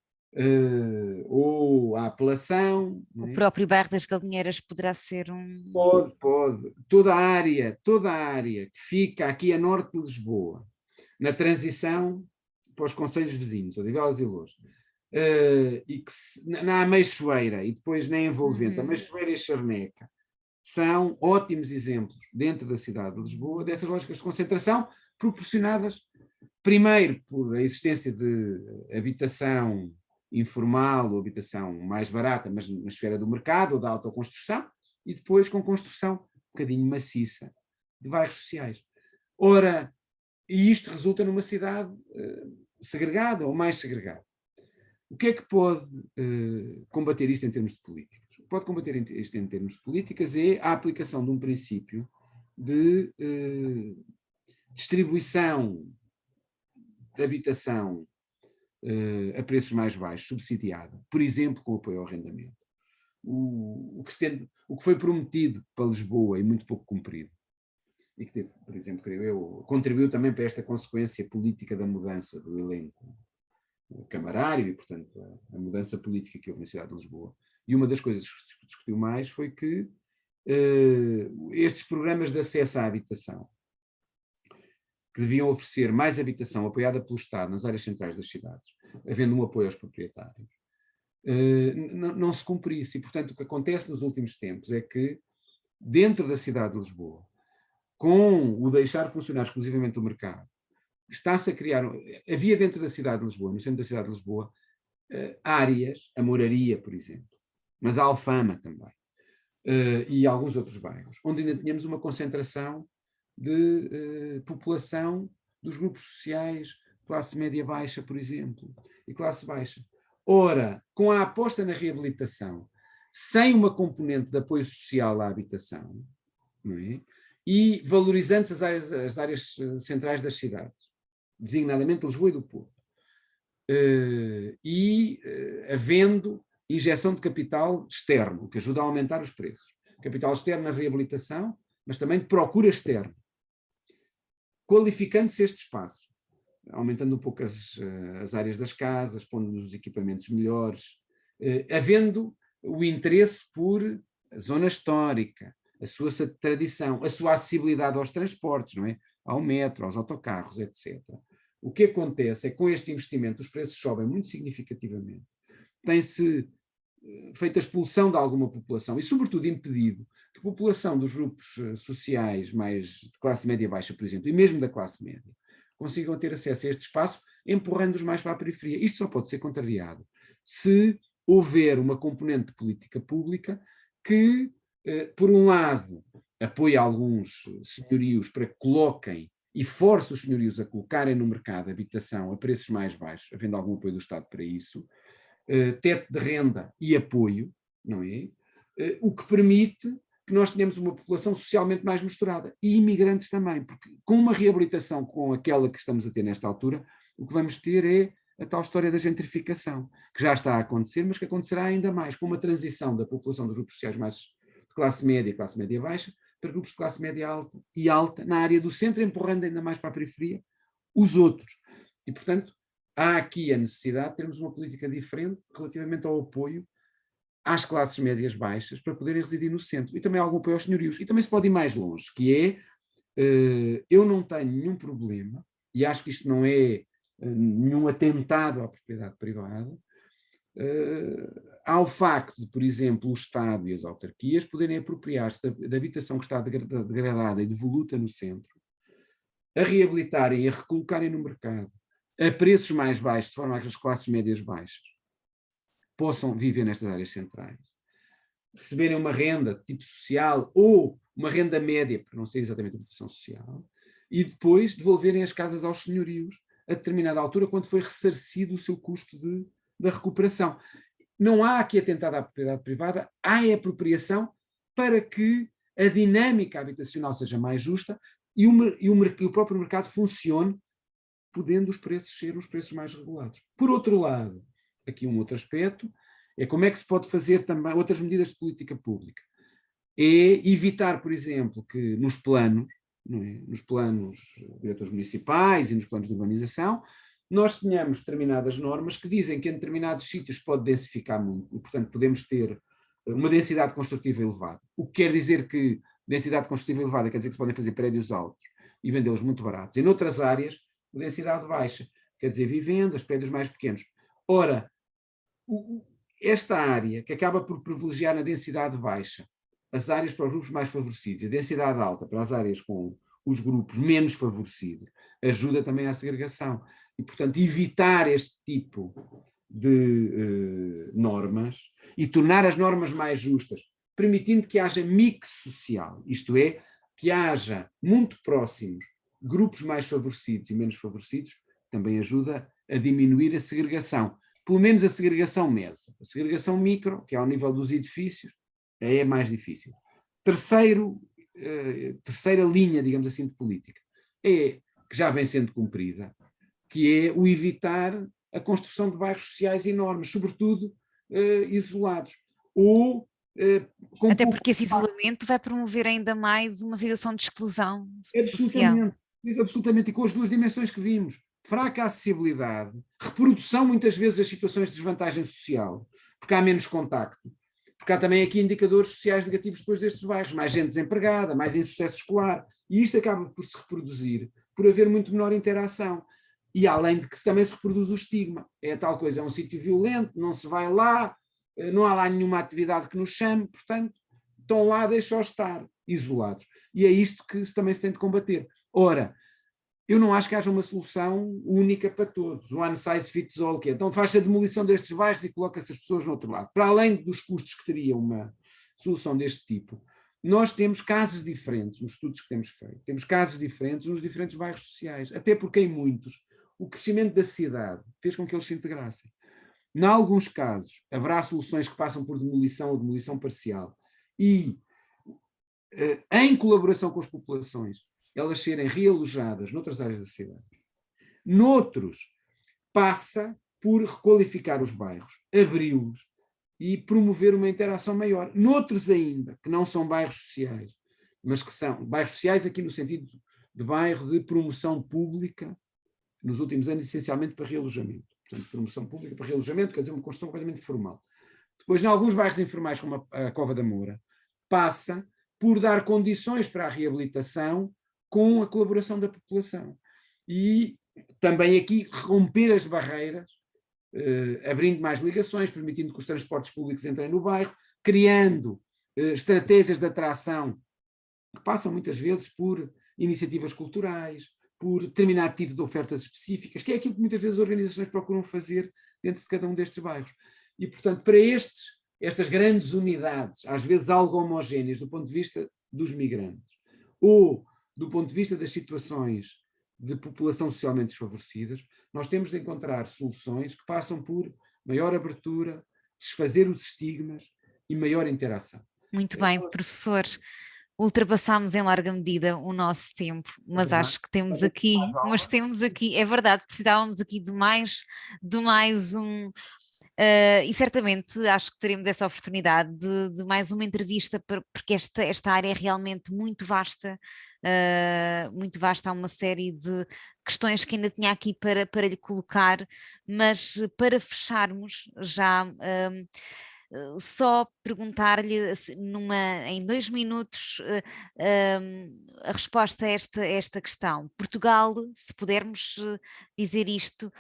Speaker 2: ou a Apelação.
Speaker 1: O próprio bairro das Galinheiras poderá ser um...
Speaker 2: Pode. Toda a área que fica aqui a norte de Lisboa, na transição para os concelhos vizinhos, Odivelas e Loures, e que na Ameixoeira e depois na envolvente, Ameixoeira e Charneca, são ótimos exemplos dentro da cidade de Lisboa dessas lógicas de concentração proporcionadas primeiro por a existência de habitação informal ou habitação mais barata, mas na esfera do mercado ou da autoconstrução, e depois com construção um bocadinho maciça de bairros sociais. Ora, E isto resulta numa cidade segregada ou mais segregada. O que é que pode combater isto em termos de políticas? O que pode combater isto em termos de políticas é a aplicação de um princípio de distribuição de habitação a preços mais baixos, subsidiada, por exemplo, com apoio ao arrendamento. O que foi prometido para Lisboa e muito pouco cumprido, e que teve, por exemplo, creio eu, contribuiu também para esta consequência política da mudança do elenco camarário e, portanto, a mudança política que houve na cidade de Lisboa. E uma das coisas que se discutiu mais foi que estes programas de acesso à habitação, que deviam oferecer mais habitação apoiada pelo Estado nas áreas centrais das cidades, havendo um apoio aos proprietários, não se cumprisse. E, portanto, o que acontece nos últimos tempos é que, dentro da cidade de Lisboa, com o deixar funcionar exclusivamente o mercado, está-se a criar, havia dentro da cidade de Lisboa, no centro da cidade de Lisboa, áreas, a Moraria, por exemplo, mas a Alfama também, e alguns outros bairros, onde ainda tínhamos uma concentração de população dos grupos sociais, classe média baixa, por exemplo, e classe baixa. Ora, com a aposta na reabilitação, sem uma componente de apoio social à habitação, não é? E valorizando as áreas centrais das cidades, designadamente Lisboa e do Porto, havendo injeção de capital externo, que ajuda a aumentar os preços. Capital externo na reabilitação, mas também de procura externa. Qualificando-se este espaço, aumentando um pouco as áreas das casas, pondo os equipamentos melhores, havendo o interesse por a zona histórica, a sua tradição, a sua acessibilidade aos transportes, não é? Ao metro, aos autocarros, etc. O que acontece é que com este investimento os preços sobem muito significativamente. Tem-se feito a expulsão de alguma população e, sobretudo, impedido que a população dos grupos sociais mais de classe média baixa, por exemplo, e mesmo da classe média, consigam ter acesso a este espaço, empurrando-os mais para a periferia. Isto só pode ser contrariado se houver uma componente de política pública que, por um lado, apoie alguns senhorios para que coloquem e force os senhorios a colocarem no mercado habitação a preços mais baixos, havendo algum apoio do Estado para isso, teto de renda e apoio, não é? O que permite que nós tenhamos uma população socialmente mais misturada e imigrantes também, porque com uma reabilitação com aquela que estamos a ter nesta altura, o que vamos ter é a tal história da gentrificação, que já está a acontecer, mas que acontecerá ainda mais, com uma transição da população dos grupos sociais mais de classe média baixa, para grupos de classe média alta e alta, na área do centro, empurrando ainda mais para a periferia os outros. E, portanto, há aqui a necessidade de termos uma política diferente relativamente ao apoio às classes médias baixas para poderem residir no centro. E também há algum apoio aos senhorios. E também se pode ir mais longe, que é, eu não tenho nenhum problema, e acho que isto não é nenhum atentado à propriedade privada, ao facto de, por exemplo, o Estado e as autarquias poderem apropriar-se da habitação que está degradada e devoluta no centro, a reabilitarem e a recolocarem no mercado a preços mais baixos, de forma a que as classes médias baixas possam viver nestas áreas centrais, receberem uma renda de tipo social ou uma renda média, porque não sei exatamente a habitação social, e depois devolverem as casas aos senhorios a determinada altura, quando foi ressarcido o seu custo da recuperação. Não há aqui atentado à propriedade privada, há a apropriação para que a dinâmica habitacional seja mais justa e o próprio mercado funcione, podendo os preços ser os preços mais regulados. Por outro lado, aqui um outro aspecto, é como é que se pode fazer também outras medidas de política pública. É evitar, por exemplo, que nos planos, não é? Nos planos diretores municipais e nos planos de urbanização, nós tenhamos determinadas normas que dizem que em determinados sítios pode densificar muito, e, portanto, podemos ter uma densidade construtiva elevada. O que quer dizer que densidade construtiva elevada quer dizer que se podem fazer prédios altos e vendê-los muito baratos. Em outras áreas, densidade baixa, quer dizer vivendas, prédios mais pequenos. Ora, esta área que acaba por privilegiar na densidade baixa as áreas para os grupos mais favorecidos e a densidade alta para as áreas com os grupos menos favorecidos, ajuda também à segregação. E, portanto, evitar este tipo de normas e tornar as normas mais justas, permitindo que haja mix social, isto é, que haja muito próximos grupos mais favorecidos e menos favorecidos também ajuda a diminuir a segregação. Pelo menos a segregação meso. A segregação micro, que é ao nível dos edifícios, é mais difícil. Terceira linha, digamos assim, de política, que já vem sendo cumprida, que é o evitar a construção de bairros sociais enormes, sobretudo isolados. Ou
Speaker 1: até porque esse isolamento vai promover ainda mais uma situação de exclusão social.
Speaker 2: Absolutamente, e com as duas dimensões que vimos. Fraca acessibilidade, reprodução muitas vezes das situações de desvantagem social, porque há menos contacto, porque há também aqui indicadores sociais negativos depois destes bairros, mais gente desempregada, mais insucesso escolar, e isto acaba por se reproduzir, por haver muito menor interação. E além de que também se reproduz o estigma. É a tal coisa, é um sítio violento, não se vai lá, não há lá nenhuma atividade que nos chame, portanto, estão lá, deixam-os estar isolados. E é isto que também se tem de combater. Ora, eu não acho que haja uma solução única para todos, one size fits all, que é, então faz-se a demolição destes bairros e coloca-se as pessoas no outro lado. Para além dos custos que teria uma solução deste tipo, nós temos casos diferentes nos estudos que temos feito, temos casos diferentes nos diferentes bairros sociais, até porque em muitos o crescimento da cidade fez com que eles se integrassem. Em alguns casos, haverá soluções que passam por demolição ou demolição parcial e, em colaboração com as populações, elas serem realojadas noutras áreas da cidade. Noutros, passa por requalificar os bairros, abri-los e promover uma interação maior. Noutros ainda, que não são bairros sociais, mas que são bairros sociais aqui no sentido de bairro de promoção pública, nos últimos anos, essencialmente para realojamento. Portanto, promoção pública para realojamento, quer dizer, uma construção completamente formal. Depois, em alguns bairros informais, como a Cova da Moura, passa por dar condições para a reabilitação com a colaboração da população. E também aqui romper as barreiras, abrindo mais ligações, permitindo que os transportes públicos entrem no bairro, criando estratégias de atração que passam muitas vezes por iniciativas culturais, por determinado tipo de ofertas específicas, que é aquilo que muitas vezes as organizações procuram fazer dentro de cada um destes bairros. E, portanto, para estas grandes unidades, às vezes algo homogéneas do ponto de vista dos migrantes, ou do ponto de vista das situações de população socialmente desfavorecidas, nós temos de encontrar soluções que passam por maior abertura, desfazer os estigmas e maior interação.
Speaker 1: Muito bem, professor. Ultrapassámos em larga medida o nosso tempo, mas acho que temos aqui, é verdade, precisávamos aqui de mais um, e certamente acho que teremos essa oportunidade de mais uma entrevista, porque esta área é realmente muito vasta, há uma série de questões que ainda tinha aqui para lhe colocar, mas para fecharmos já. Só perguntar-lhe em 2 minutos a resposta a esta questão. Portugal, se pudermos dizer isto,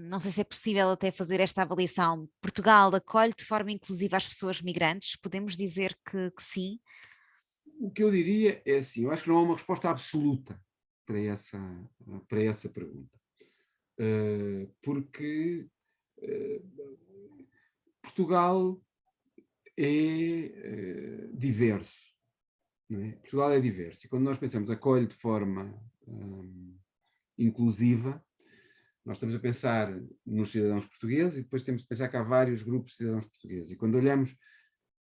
Speaker 1: não sei se é possível até fazer esta avaliação. Portugal acolhe de forma inclusiva as pessoas migrantes? Podemos dizer que sim?
Speaker 2: O que eu diria é assim, eu acho que não há uma resposta absoluta para essa pergunta. Porque Portugal é diverso. Não é? Portugal é diverso. E quando nós pensamos acolhe de forma inclusiva, nós estamos a pensar nos cidadãos portugueses e depois temos de pensar que há vários grupos de cidadãos portugueses. E quando olhamos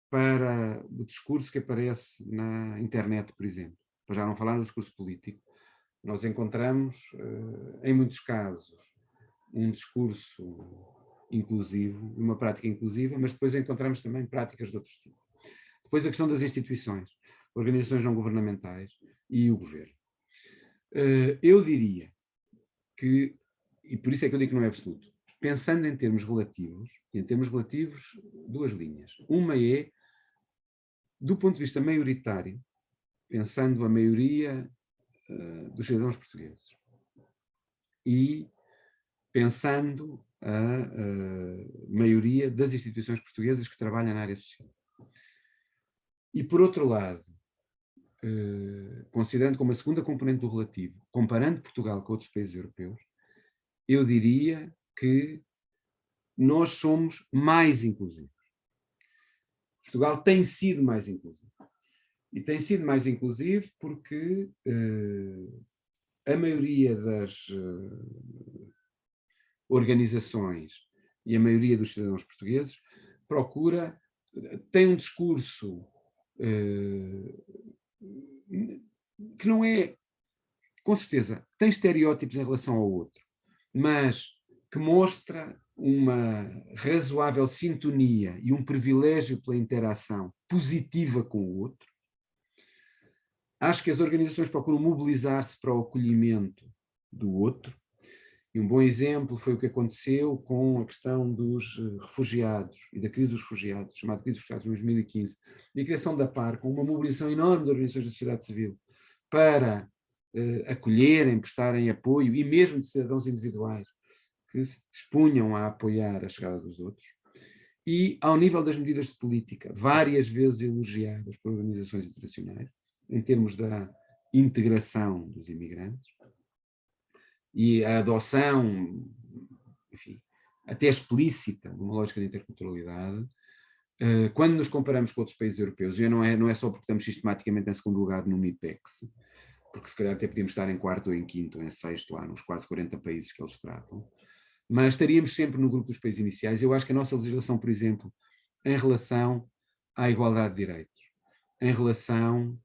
Speaker 2: para o discurso que aparece na internet, por exemplo, para já não falar no discurso político, nós encontramos, em muitos casos, um discurso inclusivo, uma prática inclusiva, mas depois encontramos também práticas de outros tipos. Depois a questão das instituições, organizações não governamentais e o governo. Eu diria que, e por isso é que eu digo que não é absoluto, pensando em termos relativos, duas linhas. Uma é, do ponto de vista maioritário, pensando a maioria dos cidadãos portugueses e pensando a maioria das instituições portuguesas que trabalham na área social. E, por outro lado, considerando como a segunda componente do relativo, comparando Portugal com outros países europeus, eu diria que nós somos mais inclusivos. Portugal tem sido mais inclusivo. E tem sido mais inclusivo porque a maioria das organizações e a maioria dos cidadãos portugueses tem um discurso que não é, com certeza, tem estereótipos em relação ao outro, mas que mostra uma razoável sintonia e um privilégio pela interação positiva com o outro. Acho que as organizações procuram mobilizar-se para o acolhimento do outro. E um bom exemplo foi o que aconteceu com a questão dos refugiados e da crise dos refugiados, chamada crise dos refugiados em 2015, e a criação da PAR, com uma mobilização enorme de organizações da sociedade civil para acolherem, prestarem apoio, e mesmo de cidadãos individuais que se dispunham a apoiar a chegada dos outros. E, ao nível das medidas de política, várias vezes elogiadas por organizações internacionais, em termos da integração dos imigrantes, e a adoção, enfim, até explícita, de uma lógica de interculturalidade, quando nos comparamos com outros países europeus, e não é só porque estamos sistematicamente em segundo lugar no MIPEX, porque se calhar até podíamos estar em quarto ou em quinto ou em sexto lá, nos quase 40 países que eles tratam, mas estaríamos sempre no grupo dos países iniciais. Eu acho que a nossa legislação, por exemplo, em relação à igualdade de direitos, em relação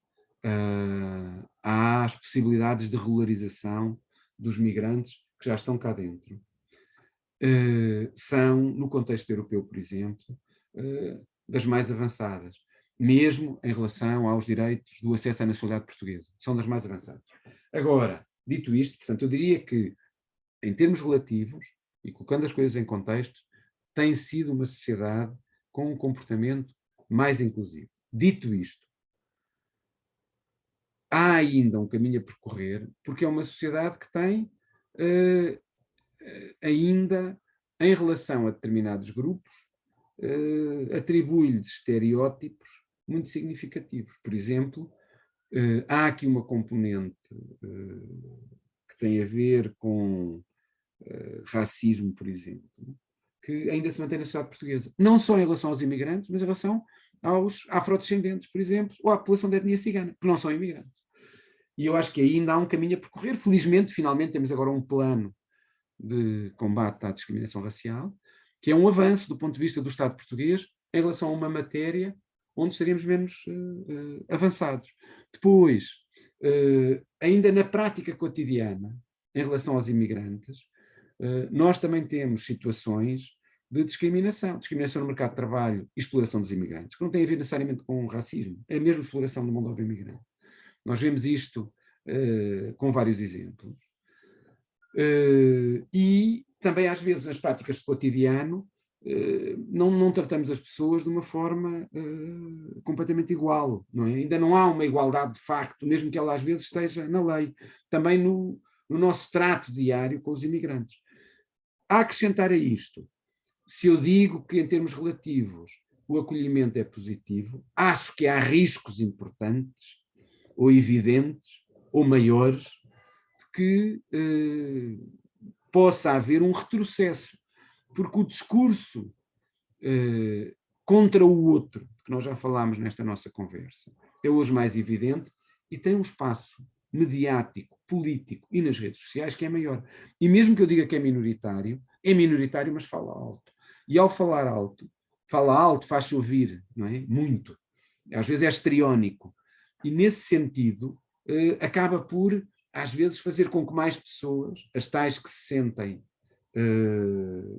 Speaker 2: às possibilidades de regularização dos migrantes que já estão cá dentro, são, no contexto europeu, por exemplo, das mais avançadas, mesmo em relação aos direitos do acesso à nacionalidade portuguesa, são das mais avançadas. Agora, dito isto, portanto, eu diria que, em termos relativos, e colocando as coisas em contexto, tem sido uma sociedade com um comportamento mais inclusivo. Dito isto, há ainda um caminho a percorrer, porque é uma sociedade que tem ainda, em relação a determinados grupos, atribui-lhes estereótipos muito significativos. Por exemplo, há aqui uma componente que tem a ver com racismo, por exemplo, que ainda se mantém na sociedade portuguesa. Não só em relação aos imigrantes, mas em relação aos afrodescendentes, por exemplo, ou à população da etnia cigana, que não são imigrantes. E eu acho que ainda há um caminho a percorrer. Felizmente, finalmente, temos agora um plano de combate à discriminação racial, que é um avanço do ponto de vista do Estado português em relação a uma matéria onde estaríamos menos avançados. Depois, ainda na prática cotidiana, em relação aos imigrantes, nós também temos situações de discriminação no mercado de trabalho e exploração dos imigrantes, que não tem a ver necessariamente com racismo, é mesmo exploração do mundo do imigrante. Nós vemos isto com vários exemplos. E também, às vezes, nas práticas de cotidiano, não tratamos as pessoas de uma forma completamente igual, não é? Ainda não há uma igualdade de facto, mesmo que ela às vezes esteja na lei, também no nosso trato diário com os imigrantes. A acrescentar a isto, se eu digo que em termos relativos o acolhimento é positivo, acho que há riscos importantes, ou evidentes, ou maiores, de que possa haver um retrocesso, porque o discurso contra o outro, que nós já falámos nesta nossa conversa, é hoje mais evidente e tem um espaço mediático, político e nas redes sociais que é maior. E mesmo que eu diga que é minoritário, mas fala alto. E ao falar alto, faz-se ouvir, não é? Muito. Às vezes é histriónico. E nesse sentido, acaba por, às vezes, fazer com que mais pessoas, as tais que se sentem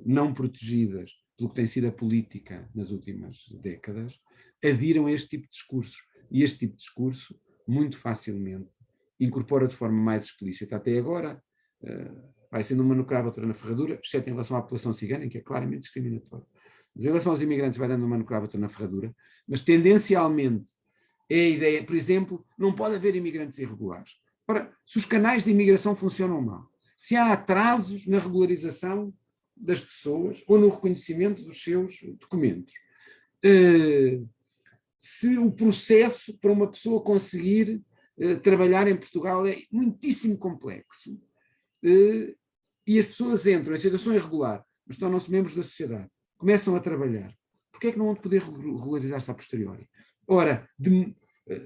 Speaker 2: não protegidas pelo que tem sido a política nas últimas décadas, adiram a este tipo de discursos. E este tipo de discurso, muito facilmente, incorpora de forma mais explícita. Até agora, vai sendo uma no cravo, outra na ferradura, exceto em relação à população cigana, em que é claramente discriminatório. Mas em relação aos imigrantes vai dando uma no cravo, outra na ferradura, mas tendencialmente é a ideia, por exemplo, não pode haver imigrantes irregulares. Ora, se os canais de imigração funcionam mal, se há atrasos na regularização das pessoas ou no reconhecimento dos seus documentos, se o processo para uma pessoa conseguir trabalhar em Portugal é muitíssimo complexo e as pessoas entram em situação irregular, mas tornam-se membros da sociedade, começam a trabalhar, porque é que não vão poder regularizar-se a posteriori? Ora,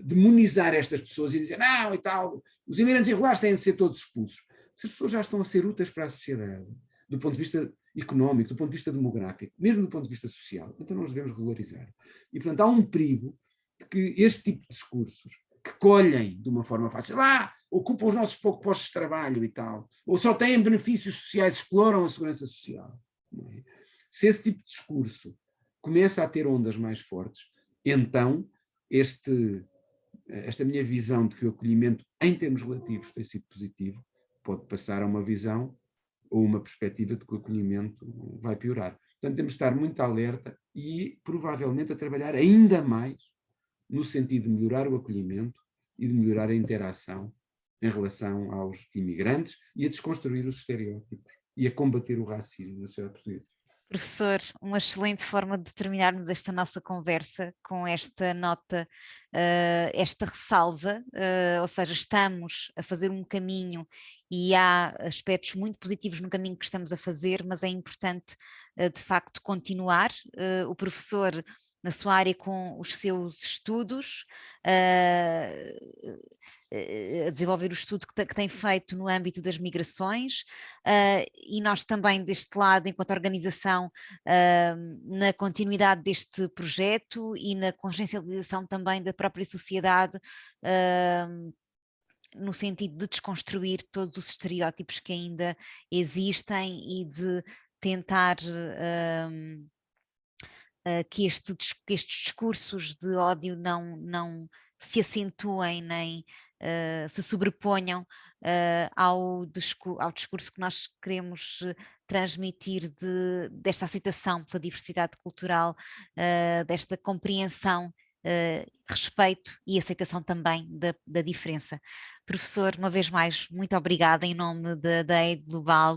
Speaker 3: demonizar estas pessoas e dizer, não, e tal, os imigrantes irregulares têm de ser todos expulsos. Se as pessoas já estão a ser úteis para a sociedade, do ponto de vista económico, do ponto de vista demográfico, mesmo do ponto de vista social, então nós devemos regularizar. E, portanto, há um perigo de que este tipo de discursos, que colhem de uma forma fácil, ocupam os nossos poucos postos de trabalho e tal, ou só têm benefícios sociais, exploram a segurança social. Não é? Se esse tipo de discurso começa a ter ondas mais fortes, então esta minha visão de que o acolhimento, em termos relativos, tem sido positivo, pode passar a uma visão ou uma perspectiva de que o acolhimento vai piorar. Portanto, temos de estar muito alerta e, provavelmente, a trabalhar ainda mais no sentido de melhorar o acolhimento e de melhorar a interação em relação aos imigrantes e a desconstruir os estereótipos e a combater o racismo na sociedade portuguesa.
Speaker 1: Professor, uma excelente forma de terminarmos esta nossa conversa com esta nota, esta ressalva, ou seja, estamos a fazer um caminho e há aspectos muito positivos no caminho que estamos a fazer, mas é importante, de facto, continuar. O professor, na sua área, com os seus estudos, a desenvolver o estudo que tem feito no âmbito das migrações, e nós também deste lado, enquanto organização, na continuidade deste projeto e na consciencialização também da própria sociedade, no sentido de desconstruir todos os estereótipos que ainda existem e de tentar que estes discursos de ódio não se acentuem nem se sobreponham ao discurso que nós queremos transmitir desta aceitação pela diversidade cultural, desta compreensão, respeito e aceitação também da diferença. Professor, uma vez mais, muito obrigada em nome da EID Global.